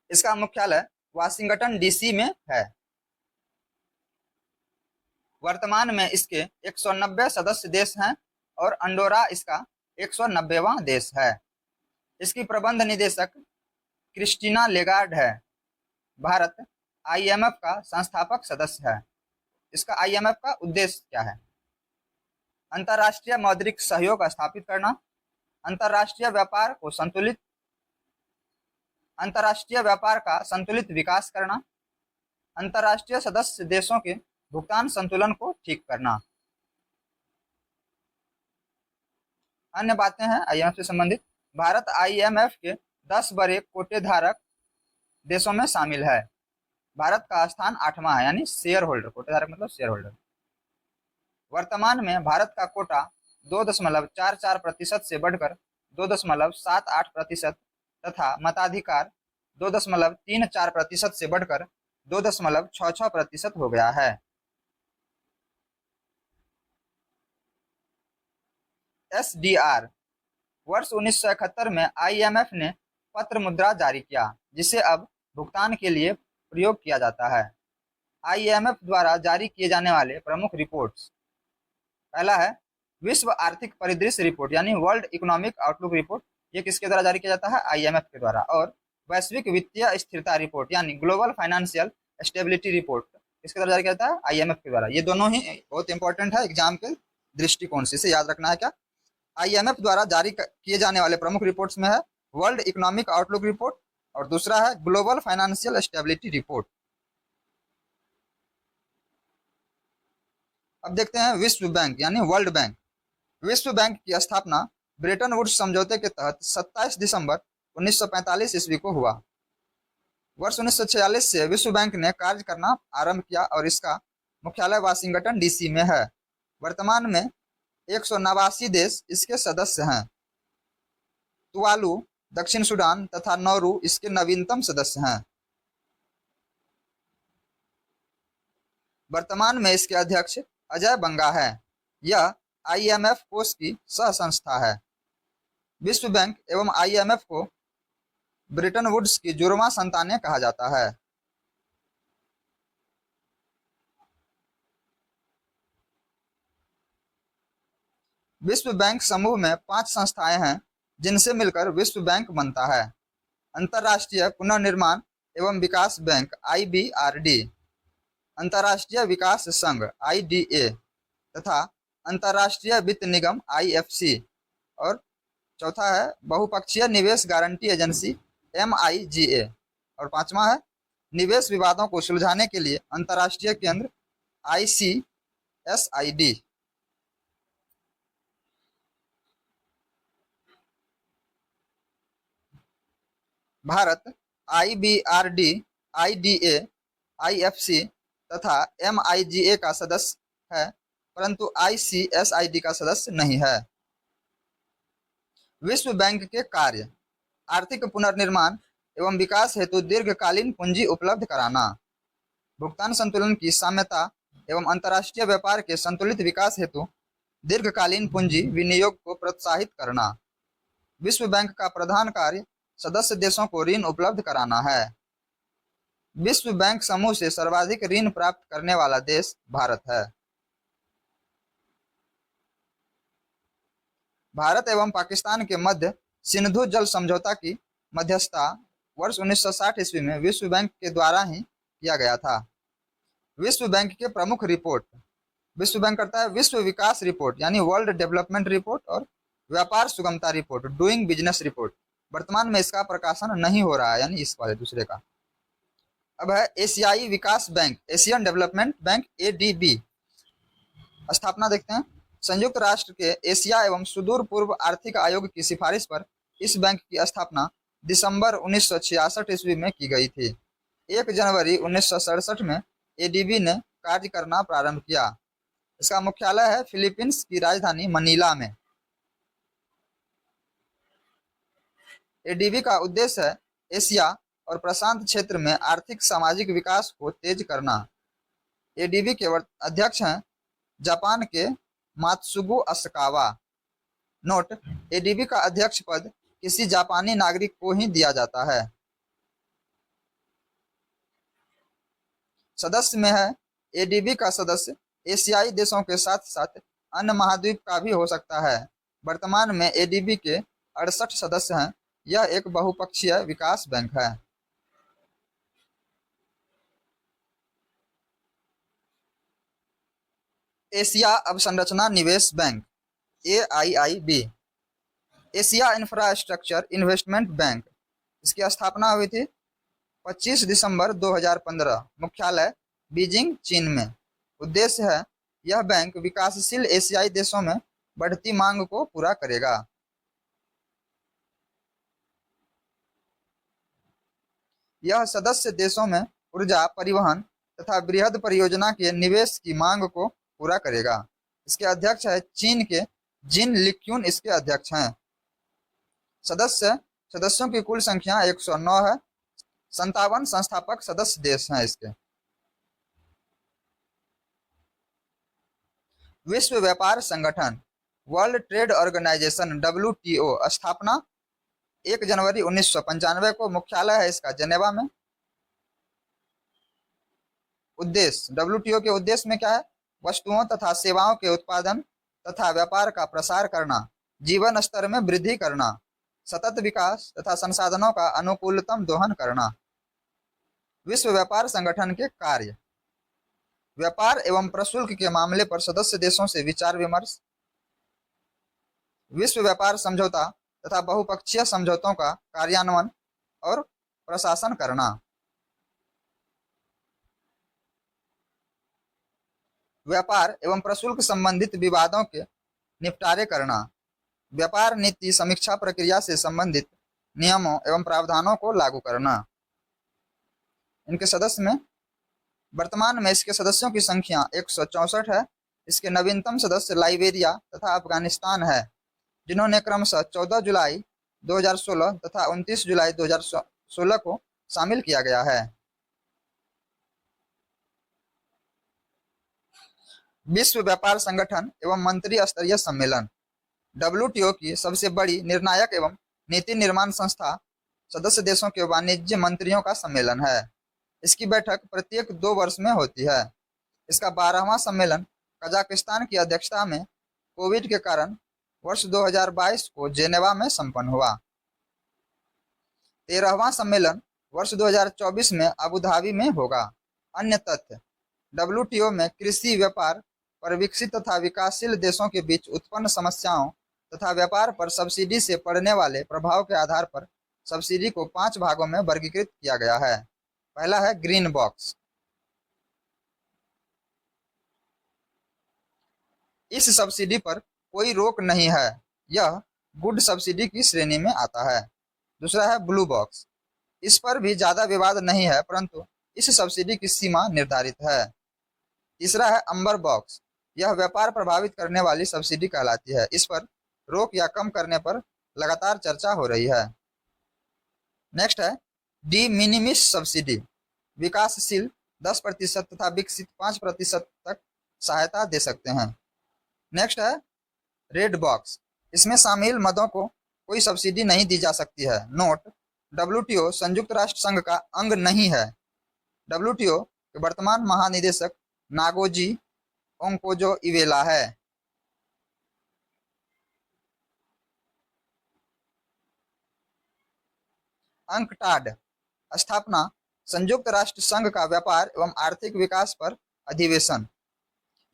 इसका मुख्यालय वाशिंगटन DC में है। वर्तमान में इसके 190 सदस्य देश हैं और अंडोरा इसका 190वां देश है। इसकी प्रबंध निदेशक क्रिस्टीना लेगार्ड है। भारत आईएमएफ का संस्थापक सदस्य है। इसका आईएमएफ का उद्देश्य क्या है? अंतर्राष्ट्रीय मौद्रिक सहयोग स्थापित करना, अंतर्राष्ट्रीय व्यापार को संतुलित अंतर्राष्ट्रीय व्यापार का संतुलित विकास करना, अंतर्राष्ट्रीय सदस्य देशों के भुगतान संतुलन को ठीक करना। अन्य बातें हैं आईएमएफ से संबंधित। भारत आईएमएफ के 10 बड़े कोटेधारक देशों में शामिल है। भारत का स्थान 8वां है, यानी शेयर होल्डर। कोटेधारक मतलब शेयर होल्डर। वर्तमान में भारत का कोटा 2.44% से बढ़कर 2.78% तथा मताधिकार 2.34% से बढ़कर 2.66% हो गया है। एसडीआर वर्ष 1971 में आईएमएफ ने पत्र मुद्रा जारी किया, जिसे अब भुगतान के लिए प्रयोग किया जाता है। आईएमएफ द्वारा जारी किए जाने वाले प्रमुख रिपोर्ट्स, पहला है विश्व आर्थिक परिदृश्य रिपोर्ट यानी वर्ल्ड इकोनॉमिक आउटलुक रिपोर्ट। ये किसके द्वारा जारी किया जाता है? आईएमएफ के द्वारा। और वैश्विक वित्तीय स्थिरता रिपोर्ट यानी ग्लोबल फाइनेंशियल स्टेबिलिटी रिपोर्ट किसके द्वारा जारी किया जाता है? आईएमएफ के द्वारा। ये दोनों ही बहुत इंपॉर्टेंट है एग्जाम के दृष्टिकोण से, इसे याद रखना है। क्या आईएमएफ द्वारा जारी किए जाने वाले प्रमुख रिपोर्ट्स में है वर्ल्ड इकोनॉमिक आउटलुक रिपोर्ट और दूसरा है ग्लोबल फाइनेंशियल स्टेबिलिटी रिपोर्ट। अब देखते हैं विश्व बैंक यानी वर्ल्ड बैंक। विश्व बैंक की स्थापना ब्रेटन वुड्स समझौते के तहत 27 दिसंबर 1945 ईस्वी को हुआ। वर्ष 1946 से विश्व बैंक ने कार्य करना आरंभ किया और इसका मुख्यालय वाशिंगटन डीसी में है। वर्तमान में 189 देश इसके सदस्य हैं। तुवालू, दक्षिण सूडान तथा नौरू इसके नवीनतम सदस्य हैं। वर्तमान में इसके अध्यक्ष अजय बंगा है। यह आईएमएफ कोष की सह संस्था है। विश्व बैंक एवं आईएमएफ को ब्रेटन वुड्स की जुड़वां संतानें कहा जाता है। विश्व बैंक समूह में 5 संस्थाएं हैं जिनसे मिलकर विश्व बैंक बनता है। अंतर्राष्ट्रीय पुनर्निर्माण एवं विकास बैंक आईबीआरडी, अंतर्राष्ट्रीय विकास संघ आईडीए तथा अंतर्राष्ट्रीय वित्त निगम आईएफसी। और चौथा है बहुपक्षीय निवेश गारंटी एजेंसी एमआईजीए। और पांचवा है निवेश विवादों को सुलझाने के लिए अंतर्राष्ट्रीय केंद्र आईसीएसआईडी। भारत आईबीआरडी, आईडीए, आईएफसी तथा एमआईजीए का सदस्य है, परंतु आईसीएसआईडी का सदस्य नहीं है। विश्व बैंक के कार्य: आर्थिक पुनर्निर्माण एवं विकास हेतु दीर्घकालीन पूंजी उपलब्ध कराना, भुगतान संतुलन की साम्यता एवं अंतर्राष्ट्रीय व्यापार के संतुलित विकास हेतु दीर्घकालीन पूंजी विनियोग को प्रोत्साहित करना। विश्व बैंक का प्रधान कार्य सदस्य देशों को ऋण उपलब्ध कराना है। विश्व बैंक समूह से सर्वाधिक ऋण प्राप्त करने वाला देश भारत है। भारत एवं पाकिस्तान के मध्य सिंधु जल समझौता की मध्यस्थता वर्ष 1960 ईस्वी में विश्व बैंक के द्वारा ही किया गया था। विश्व बैंक के प्रमुख रिपोर्ट: विश्व बैंक करता है विश्व विकास रिपोर्ट यानी वर्ल्ड डेवलपमेंट रिपोर्ट और व्यापार सुगमता रिपोर्ट डूइंग बिजनेस रिपोर्ट। वर्तमान में इसका प्रकाशन नहीं हो रहा है, यानी इस वाले दूसरे का। अब है एशियाई विकास bank, Asian development bank ADB. स्थापना देखते हैं। संयुक्त राष्ट्र के एशिया एवं सुदूर पूर्व आर्थिक आयोग की सिफारिश पर इस बैंक की स्थापना दिसंबर 1966 ईस्वी में की गई थी। 1 जनवरी 1967 में एडीबी ने कार्य करना प्रारंभ किया। इसका मुख्यालय है फिलीपींस की राजधानी मनीला में। एडीबी का उद्देश्य है एशिया और प्रशांत क्षेत्र में आर्थिक सामाजिक विकास को तेज करना। एडीबी के अध्यक्ष हैं जापान के मात्सुगु असाकावा। नोट: एडीबी का अध्यक्ष पद किसी जापानी नागरिक को ही दिया जाता है। सदस्य में है एडीबी का सदस्य एशियाई देशों के साथ साथ अन्य महाद्वीप का भी हो सकता है। वर्तमान में एडीबी के 68 सदस्य हैं। यह एक बहुपक्षीय विकास बैंक है। एशिया अवसंरचना निवेश bank AIIB, Asia infrastructure investment bank, इसकी स्थापना हुई थी 25 दिसंबर 2015। मुख्यालय बीजिंग, चीन में। उद्देश्य है, यह बैंक विकासशील एशियाई देशों में बढ़ती मांग को पूरा करेगा। यह सदस्य देशों में ऊर्जा, परिवहन तथा बृहद परियोजना के निवेश की मांग को पूरा करेगा। इसके अध्यक्ष है चीन के जिन लिक्यून, इसके अध्यक्ष हैं। सदस्यों की कुल संख्या 109 है। 57 संस्थापक सदस्य देश हैं इसके। विश्व व्यापार संगठन वर्ल्ड ट्रेड ऑर्गेनाइजेशन WTO, स्थापना 1 जनवरी 1995 को। मुख्यालय है इसका जेनेवा में। उद्देश्य, WTO के उद्देश्य में क्या है? वस्तुओं तथा सेवाओं के उत्पादन तथा व्यापार का प्रसार करना, जीवन स्तर में वृद्धि करना, सतत विकास तथा संसाधनों का अनुकूलतम दोहन करना। विश्व व्यापार संगठन के कार्य: व्यापार एवं प्रशुल्क के मामले पर सदस्य देशों से विचार विमर्श, विश्व व्यापार समझौता तथा बहुपक्षीय समझौतों का कार्यान्वयन और प्रशासन करना। व्यापार एवं प्रशुल्क संबंधित विवादों के निपटारे करना। व्यापार नीति समीक्षा प्रक्रिया से संबंधित नियमों एवं प्रावधानों को लागू करना। इनके सदस्य में वर्तमान में इसके सदस्यों की संख्या 164 है। इसके नवीनतम सदस्य लाइबेरिया तथा अफगानिस्तान है, जिन्होंने क्रमशः 14 जुलाई 2016 तथा 29 जुलाई 2016 को शामिल किया गया है। विश्व व्यापार संगठन एवं मंत्री स्तरीय सम्मेलन WTO की सबसे बड़ी निर्णायक एवं नीति निर्माण संस्था सदस्य देशों के वाणिज्य मंत्रियों का सम्मेलन है। इसकी बैठक प्रत्येक 2 वर्ष में होती है। इसका 12वां सम्मेलन कजाकिस्तान की अध्यक्षता में कोविड के कारण वर्ष 2022 को जेनेवा में संपन्न हुआ। 13वां सम्मेलन वर्ष 2024 में अबू धाबी में होगा। अन्य तथ्य: WTO में कृषि व्यापार पर विकसित तथा विकासशील देशों के बीच उत्पन्न समस्याओं तथा व्यापार पर सब्सिडी से पड़ने वाले प्रभाव के आधार पर सब्सिडी को 5 भागों में वर्गीकृत किया गया है। पहला है ग्रीन बॉक्स। इस सब्सिडी पर कोई रोक नहीं है, यह गुड सब्सिडी की श्रेणी में आता है। दूसरा है ब्लू बॉक्स। इस पर भी ज्यादा विवाद नहीं है, परंतु इस सब्सिडी की सीमा निर्धारित है। तीसरा है अंबर बॉक्स। यह व्यापार प्रभावित करने वाली सब्सिडी कहलाती है। इस पर रोक या कम करने पर लगातार चर्चा हो रही है। नेक्स्ट है डी मिनिमिस सब्सिडी। विकासशील 10% तथा विकसित 5% तक सहायता दे सकते हैं। नेक्स्ट है रेड बॉक्स। इसमें शामिल मदों को कोई सब्सिडी नहीं दी जा सकती है। नोट: WTO संयुक्त राष्ट्र संघ का अंग नहीं है। WTO के वर्तमान महानिदेशक नागोजी ओंकोजो-इवेला है। अंकटाड, स्थापना संयुक्त राष्ट्र संघ का व्यापार एवं आर्थिक विकास पर अधिवेशन।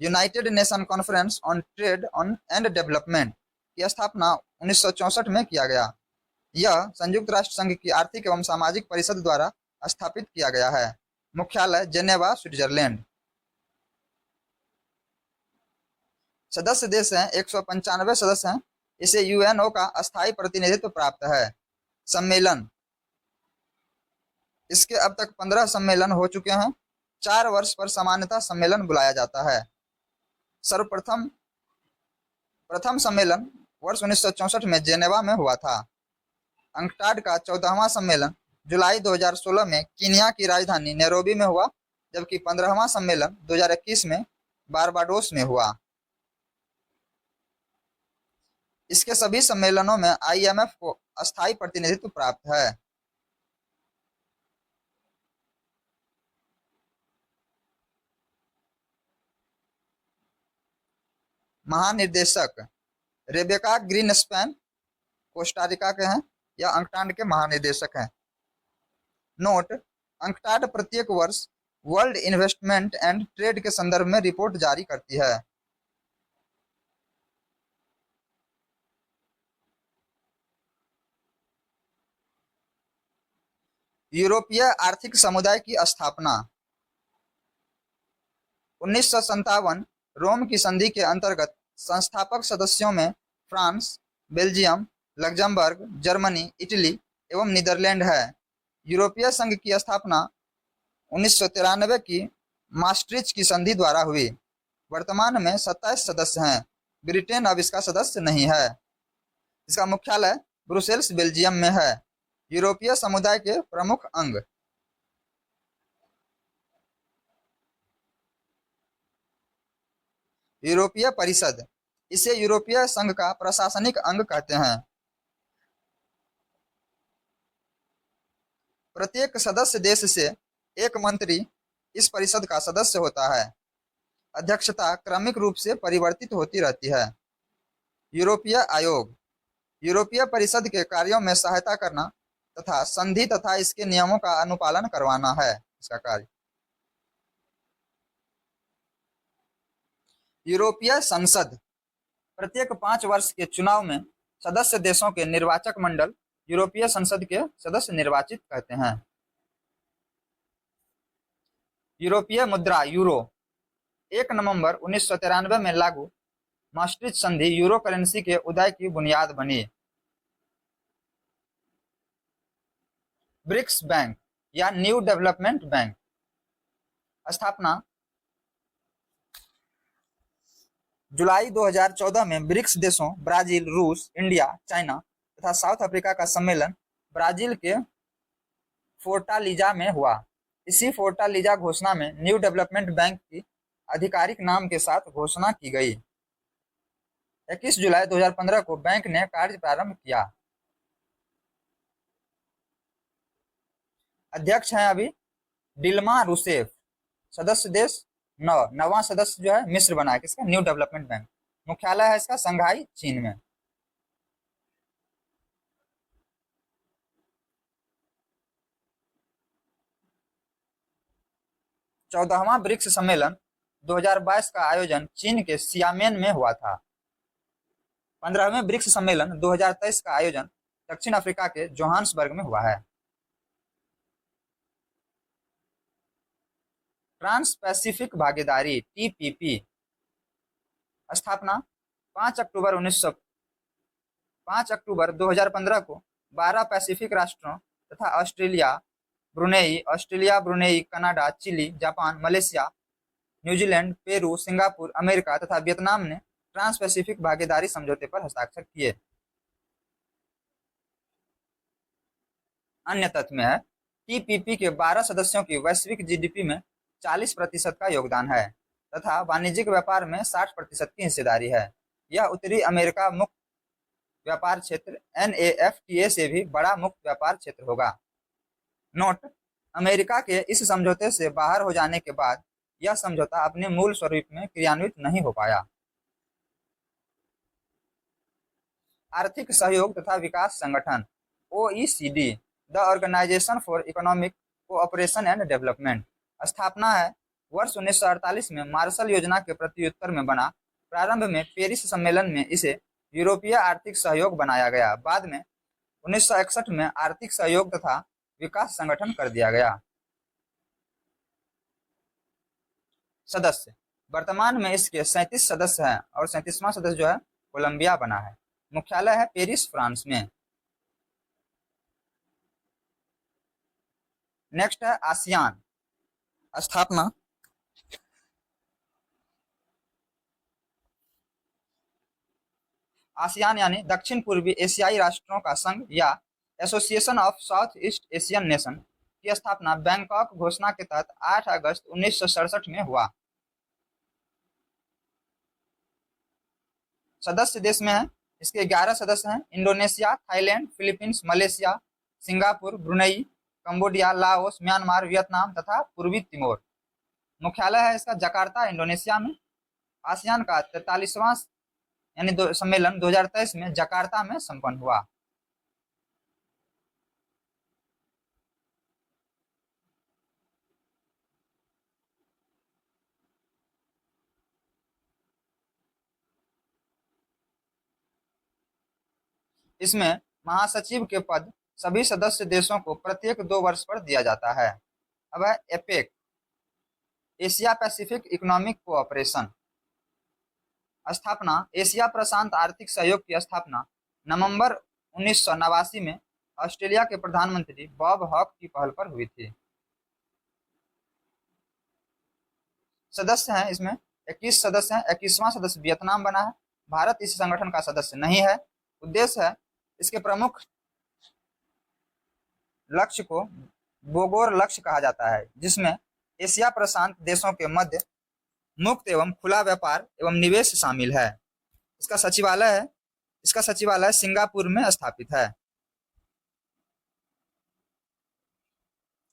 United nation conference on trade on and development की स्थापना 1964 में किया गया। यह संयुक्त राष्ट्र संघ की आर्थिक एवं सामाजिक परिषद द्वारा स्थापित किया गया है। मुख्यालय जेनेवा, स्विट्जरलैंड। सदस्य देश हैं 195 सदस्य हैं। इसे UNO का अस्थायी प्रतिनिधित्व प्राप्त है। सम्मेलन: इसके अब तक 15 सम्मेलन हो चुके हैं। 4 वर्ष पर सामान्यतः सम्मेलन बुलाया जाता है। सर्वप्रथम प्रथम सम्मेलन वर्ष 1964 में जेनेवा में हुआ था। अंकटाड का 14वां सम्मेलन जुलाई 2016 में कीनिया की राजधानी नैरोबी में हुआ, जबकि 15वां सम्मेलन 2021 में बारबाडोस में हुआ। इसके सभी सम्मेलनों में IMF को अस्थायी प्रतिनिधित्व प्राप्त है। महानिदेशक रेबेका ग्रीनस्पैन कोस्टारिका के हैं, या अंकटाड के महानिदेशक हैं। नोट, अंकटाड प्रत्येक वर्ष वर्ल्ड इन्वेस्टमेंट एंड ट्रेड के संदर्भ में रिपोर्ट जारी करती है। यूरोपीय आर्थिक समुदाय की स्थापना 1957 रोम की संधि के अंतर्गत संस्थापक सदस्यों में France, Belgium, Luxembourg, Germany, Italy एवं नीदरलैंड है। यूरोपीय संघ की स्थापना 1993 की मास्ट्रिच की संधि द्वारा हुई। वर्तमान में 27 सदस्य हैं। ब्रिटेन अब इसका सदस्य नहीं है। इसका मुख्यालय ब्रुसेल्स, बेल्जियम में है। यूरोपीय समुदाय के प्रमुख अंग यूरोपीय परिषद, इसे यूरोपीय संघ का प्रशासनिक अंग कहते हैं। प्रत्येक सदस्य देश से एक मंत्री इस परिषद का सदस्य होता है। अध्यक्षता क्रमिक रूप से परिवर्तित होती रहती है। यूरोपीय आयोग, यूरोपीय परिषद के कार्यों में सहायता करना तथा संधि तथा इसके नियमों का अनुपालन करवाना है इसका कार्य। यूरोपीय संसद, प्रत्येक 5 वर्ष के चुनाव में सदस्य देशों के निर्वाचक मंडल यूरोपीय संसद के सदस्य निर्वाचित कहते हैं। यूरोपीय मुद्रा यूरो 1 नवंबर 1993 में लागू मास्ट्रिच संधि यूरो करेंसी के उदय की बुनियाद बनी। ब्रिक्स बैंक या न्यू डेवलपमेंट बैंक, स्थापना जुलाई 2014 में ब्रिक्स देशों ब्राजील, रूस, इंडिया, चाइना तथा साउथ अफ्रीका का सम्मेलन ब्राजील के फोर्टालीजा में हुआ। इसी फोर्टालीजा घोषणा में न्यू डेवलपमेंट बैंक की आधिकारिक नाम के साथ घोषणा की गई। 21 जुलाई 2015 को बैंक ने कार्य प्रारंभ किया। अध्यक्ष हैं अभी डिल्मा रूसेफ। सदस्य देश 9, 9वां सदस्य जो है मिस्र बना है किसका, न्यू डेवलपमेंट बैंक। मुख्यालय है इसका संघाई, चीन में। चौदहवां ब्रिक्स सम्मेलन 2022 का आयोजन चीन के सियामेन में हुआ था। 15वें ब्रिक्स सम्मेलन 2023 का आयोजन दक्षिण अफ्रीका के जोहान्सबर्ग में हुआ है। ट्रांस पैसिफिक भागीदारी टीपीपी, स्थापना 5 अक्टूबर 2015 को 12 पैसिफिक राष्ट्रों तथा Australia, Brunei, Canada, Chile, Japan, Malaysia, New Zealand, Peru, Singapore, America तथा वियतनाम ने ट्रांस पैसिफिक भागीदारी समझौते पर हस्ताक्षर किए। अन्य तथ्य में है टीपीपी के 12 सदस्यों की वैश्विक जीडीपी में 40% का योगदान है तथा वाणिज्यिक व्यापार में 60% की हिस्सेदारी है। यह उत्तरी अमेरिका मुक्त व्यापार क्षेत्र NAFTA से भी बड़ा मुक्त व्यापार क्षेत्र होगा। नोट, अमेरिका के इस समझौते से बाहर हो जाने के बाद यह समझौता अपने मूल स्वरूप में क्रियान्वित नहीं हो पाया। आर्थिक सहयोग तथा विकास संगठन OECD, the organisation for economic cooperation and development, स्थापना है वर्ष 1948 में मार्शल योजना के प्रत्युत्तर में बना। प्रारंभ में पेरिस सम्मेलन में इसे यूरोपीय आर्थिक सहयोग बनाया गया। बाद में 1961 में आर्थिक सहयोग तथा विकास संगठन कर दिया गया। सदस्य, वर्तमान में इसके 37 सदस्य हैं और 37वां सदस्य जो है कोलंबिया बना है। मुख्यालय है पेरिस, फ्रांस में। नेक्स्ट है आसियान, स्थापना आसियान यानी दक्षिण पूर्वी एशियाई राष्ट्रों का संघ या association of south east Asian nation की स्थापना बैंकॉक घोषणा के तहत 8 अगस्त 1967 में हुआ। सदस्य देश में है इसके 11 सदस्य हैं Indonesia, Thailand, Philippines, Malaysia, Singapore, Brunei, Cambodia, Laos, Myanmar, Vietnam तथा पूर्वी तिमोर। मुख्यालय है इसका जकार्ता, इंडोनेशिया में। आसियान का 43वां यानी सम्मेलन 2023 में जकार्ता में संपन्न हुआ। इसमें महासचिव के पद सभी सदस्य देशों को प्रत्येक 2 वर्ष पर दिया जाता है। अब है APEC, Asia Pacific economic cooperation. स्थापना, एशिया प्रशांत आर्थिक सहयोग की स्थापना नवंबर 1989 में ऑस्ट्रेलिया के प्रधानमंत्री बॉब हॉक की पहल पर हुई थी। सदस्य हैं इसमें 21 सदस्य हैं। 21वां सदस्य वियतनाम बना है। भारत इस संगठन का सदस्य नहीं है। उद्देश्य है, इसके प्रमुख लक्ष्य को बोगोर लक्ष्य कहा जाता है, जिसमें एशिया प्रशांत देशों के मध्य मुक्त एवं खुला व्यापार एवं निवेश शामिल है। इसका सचिवालय सिंगापुर में स्थापित है।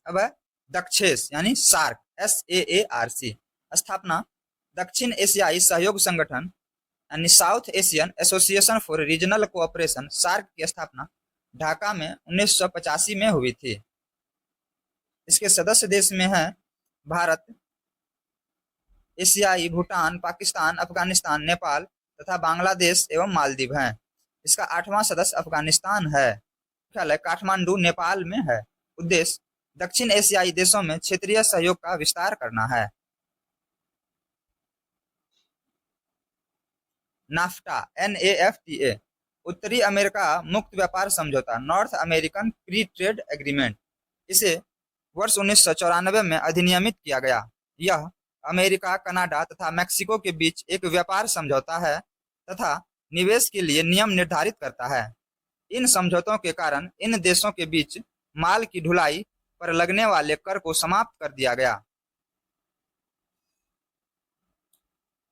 अब है दक्षेस यानी सार्क, SAARC। स्थापना, दक्षिण एशियाई सहयोग संगठन यानी South Asian association for regional cooperation, SAARC की स्थापना ढाका में 1985 में हुई थी। इसके सदस्य देश में हैं भारत, एशियाई, भूटान, पाकिस्तान, अफगानिस्तान, नेपाल तथा बांग्लादेश एवं मालदीव हैं। इसका 8वां सदस्य अफगानिस्तान है। मुख्यालय काठमांडू, नेपाल में है। उद्देश्य, दक्षिण एशियाई देशों में क्षेत्रीय सहयोग का विस्तार करना है। नाफ्टा, NAFTA, उत्तरी अमेरिका मुक्त व्यापार समझौता, north American free trade agreement. इसे वर्ष 1994 में अधिनियमित किया गया। यह अमेरिका, कनाडा तथा मैक्सिको के बीच एक व्यापार समझौता है तथा निवेश के लिए नियम निर्धारित करता है। इन समझौतों के कारण इन देशों के बीच माल की ढुलाई पर लगने वाले कर को समाप्त कर दिया गया।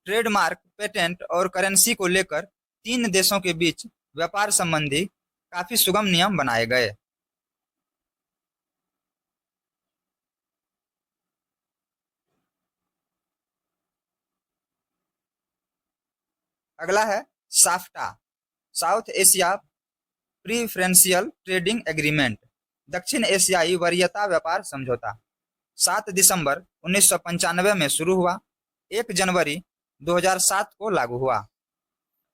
ट्रेडमार्क, पेटेंट और करेंसी को लेकर 3 देशों के बीच व्यापार संबंधी काफी सुगम नियम बनाए गए। अगला है SAFTA, South Asia preferential trading agreement, दक्षिण एशियाई वरीयता व्यापार समझौता। 7 दिसंबर 1995 में शुरू हुआ, 1 जनवरी 2007 को लागू हुआ।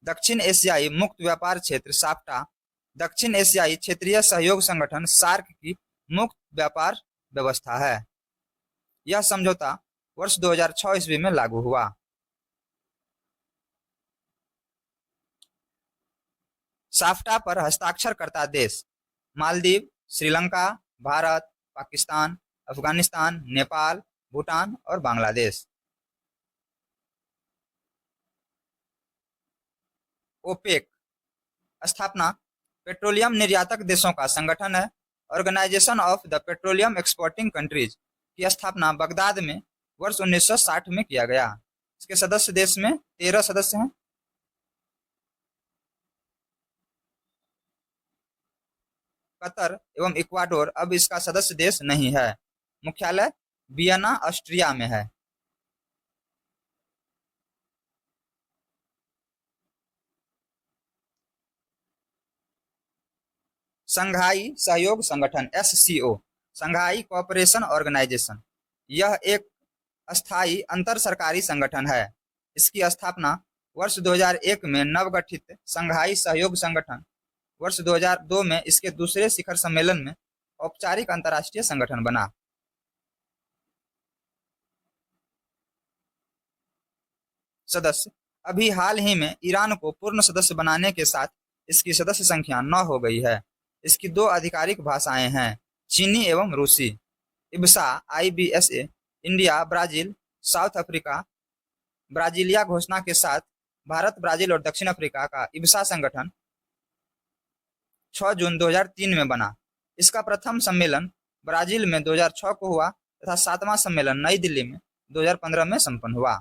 दक्षिण एशियाई मुक्त व्यापार क्षेत्र साफ्टा दक्षिण एशियाई क्षेत्रीय सहयोग संगठन सार्क की मुक्त व्यापार व्यवस्था है। यह समझौता वर्ष 2006 ईस्वी में लागू हुआ। साफ्टा पर हस्ताक्षर करता देश मालदीव, श्रीलंका, भारत, पाकिस्तान, अफगानिस्तान, नेपाल, भूटान और बांग्लादेश। ओपेक, स्थापना, पेट्रोलियम निर्यातक देशों का संगठन है। Organisation of the petroleum exporting countries की स्थापना बगदाद में वर्ष 1960 में किया गया। इसके सदस्य देश में 13 सदस्य हैं। कतर एवं इक्वाडोर अब इसका सदस्य देश नहीं है। मुख्यालय वियना, ऑस्ट्रिया में है। संघाई सहयोग संगठन SCO, संघाई कोऑपरेशन ऑर्गेनाइजेशन। यह एक अस्थायी अंतर सरकारी संगठन है। इसकी स्थापना वर्ष 2001 में नवगठित संघाई सहयोग संगठन, वर्ष 2002 में इसके दूसरे शिखर सम्मेलन में औपचारिक अंतर्राष्ट्रीय संगठन बना। सदस्य, अभी हाल ही में ईरान को पूर्ण सदस्य बनाने के साथ इसकी सदस्य संख्या 9 हो गई है। इसकी 2 आधिकारिक भाषाएं हैं, चीनी एवं रूसी। IBSA, IBSA, India, Brazil, south Africa, Brasilia घोषणा के साथ भारत, ब्राजील और दक्षिण अफ्रीका का इब्सा संगठन 6 जून 2003 में बना। इसका प्रथम सम्मेलन ब्राजील में 2006 को हुआ तथा 7वां सम्मेलन नई दिल्ली में 2015 में संपन्न हुआ।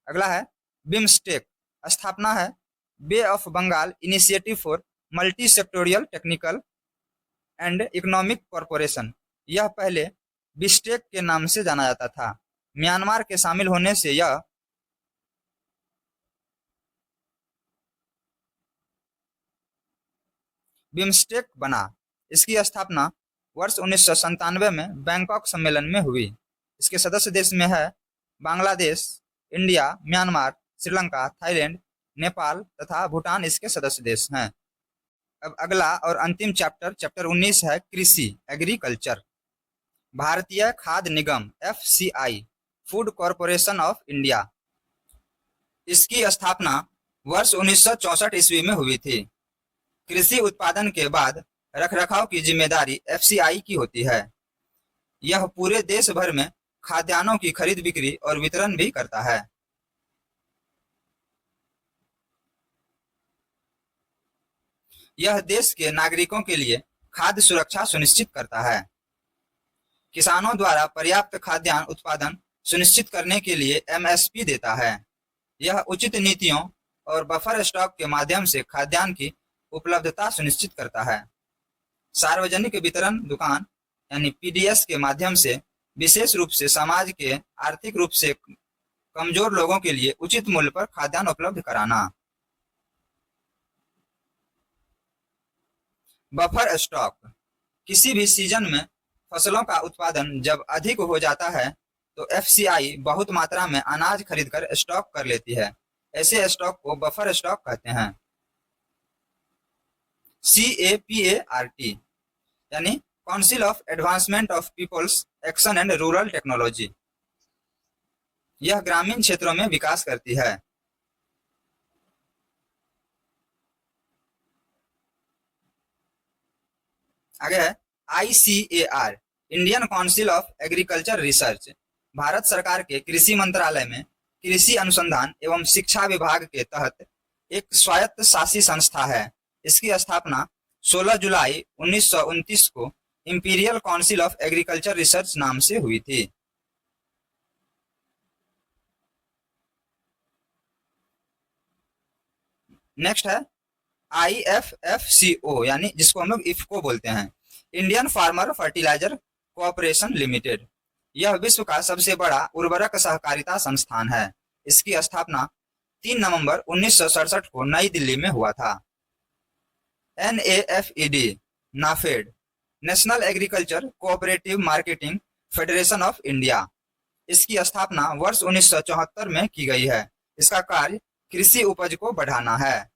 अगला है बिम्स्टेक, स्थापना है bay of Bengal initiative for multi sectoral technical and economic corporation. यह पहले बिस्टेक के नाम से जाना जाता था। म्यांमार के शामिल होने से यह बिम्स्टेक बना। इसकी स्थापना वर्ष 1997 में बैंकॉक सम्मेलन में हुई। इसके सदस्य देश में है Bangladesh, India, Myanmar, Sri Lanka, Thailand, Nepal तथा भूटान इसके सदस्य देश हैं। अब अगला और अंतिम चैप्टर 19 है कृषि, एग्रीकल्चर। भारतीय खाद्य निगम FCI, food corporation of India, इसकी स्थापना वर्ष 1964 ईस्वी में हुई थी। कृषि उत्पादन के बाद रखरखाव की जिम्मेदारी FCI की होती है। यह पूरे देश भर में खाद्यान्नों की खरीद बिक्री और वितरण भी करता है। यह देश के नागरिकों के लिए खाद्य सुरक्षा सुनिश्चित करता है। किसानों द्वारा पर्याप्त खाद्यान्न उत्पादन सुनिश्चित करने के लिए MSP देता है। यह उचित नीतियों और बफर स्टॉक के माध्यम से खाद्यान्न की उपलब्धता सुनिश्चित करता है। सार्वजनिक वितरण दुकान यानी PDS के माध्यम से विशेष रूप से समाज के आर्थिक रूप से कमजोर लोगों के लिए उचित मूल्य पर खाद्यान्न उपलब्ध कराना। बफर स्टॉक, किसी भी सीजन में फसलों का उत्पादन जब अधिक हो जाता है तो FCI बहुत मात्रा में अनाज खरीदकर स्टॉक कर लेती है। ऐसे स्टॉक को बफर स्टॉक कहते हैं। CAPART यानी council of advancement of peoples action and rural technology, यह ग्रामीण क्षेत्रों में विकास करती है। आगे है ICAR, Indian council of agriculture research, Bharat सरकार के कृषि मंत्रालय में कृषि अनुसंधान एवं शिक्षा विभाग के तहत एक स्वायत्त शासी संस्था है। इसकी स्थापना 16 जुलाई 1929 को imperial council of agriculture research नाम से हुई थी। नेक्स्ट है IFFCO यानी जिसको हम लोग इफको बोलते हैं, Indian farmer fertiliser cooperation limited. यह विश्व का सबसे बड़ा उर्वरक सहकारिता संस्थान है। इसकी स्थापना 3 नवंबर 1967 को नई दिल्ली में हुआ था। NAFED, NAFED, national agriculture cooperative marketing federation of India, इसकी स्थापना वर्ष 1974 में की गई है। इसका कार्य कृषि उपज को बढ़ाना है।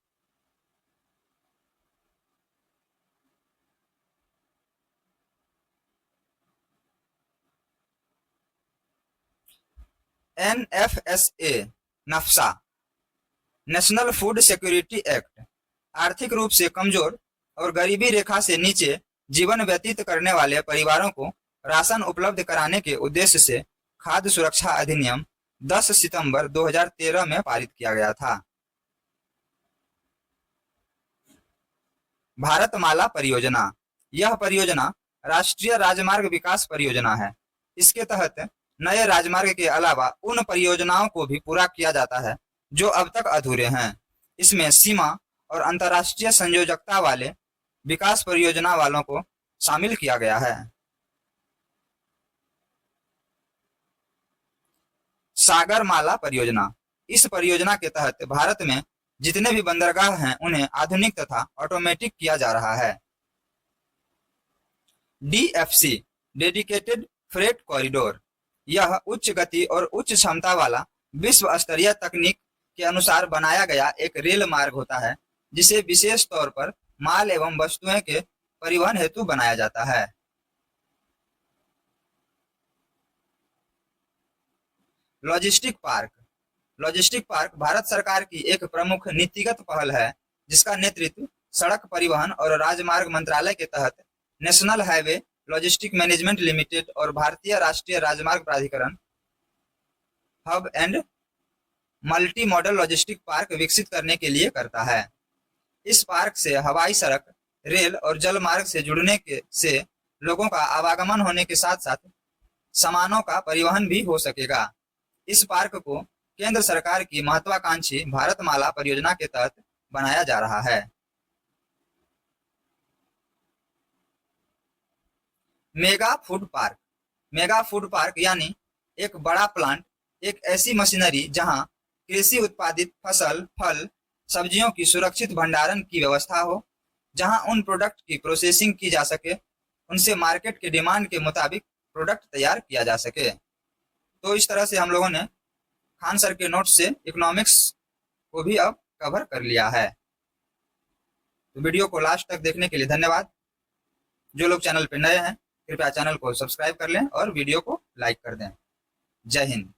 NFSA, NFSA, national food security act, आर्थिक रूप से कमजोर और गरीबी रेखा से नीचे जीवन व्यतीत करने वाले परिवारों को राशन उपलब्ध कराने के उद्देश्य से खाद्य सुरक्षा अधिनियम 10 सितंबर 2013 में पारित किया गया था। भारतमाला परियोजना, यह परियोजना राष्ट्रीय राजमार्ग विकास परियोजना है। इसके तहत नए राजमार्ग के अलावा उन परियोजनाओं को भी पूरा किया जाता है जो अब तक अधूरे हैं। इसमें सीमा और अंतर्राष्ट्रीय संयोजकता वाले विकास परियोजना वालों को शामिल किया गया है। सागरमाला परियोजना, इस परियोजना के तहत भारत में जितने भी बंदरगाह हैं उन्हें आधुनिक तथा ऑटोमेटिक किया जा रहा है। DFC, डेडिकेटेड फ्रेट कॉरिडोर, यह उच्च गति और उच्च क्षमता वाला विश्व स्तरीय तकनीक के अनुसार बनाया गया एक रेल मार्ग होता है जिसे विशेष तौर पर माल एवं वस्तुएं के परिवहन हेतु बनाया जाता है। Logistic park, logistic park Bharat सरकार की एक प्रमुख नीतिगत पहल है जिसका नेतृत्व सड़क परिवहन और राजमार्ग मंत्रालय के तहत national highway logistic management limited और भारतीय राष्ट्रीय राजमार्ग प्राधिकरण hub and multi modal logistic park विकसित करने के लिए करता है। इस पार्क से हवाई सड़क, रेल और जल मार्ग से जुड़ने से लोगों का आवागमन होने के साथ साथ सामानों का परिवहन भी हो सकेगा। इस पार्क को केंद्र सरकार की महत्वाकांक्षी भारतमाला परियोजना के तहत बनाया जा रहा है। Mega food park, mega food park यानी एक बड़ा प्लांट एक ऐसी मशीनरी जहां कृषि उत्पादित फसल, फल, सब्जियों की सुरक्षित भंडारण की व्यवस्था हो, जहां उन प्रोडक्ट की प्रोसेसिंग की जा सके, उनसे मार्केट के डिमांड के मुताबिक प्रोडक्ट तैयार किया जा सके। तो इस तरह से हम लोगों ने खान सर के नोट्स से इकोनॉमिक्स को भी अब कवर कर लिया है। तो वीडियो को लास्ट तक देखने के लिए धन्यवाद। जो लोग चैनल पर नए हैं कृपया चैनल को सब्सक्राइब कर लें और वीडियो को लाइक कर दें। जय हिंद।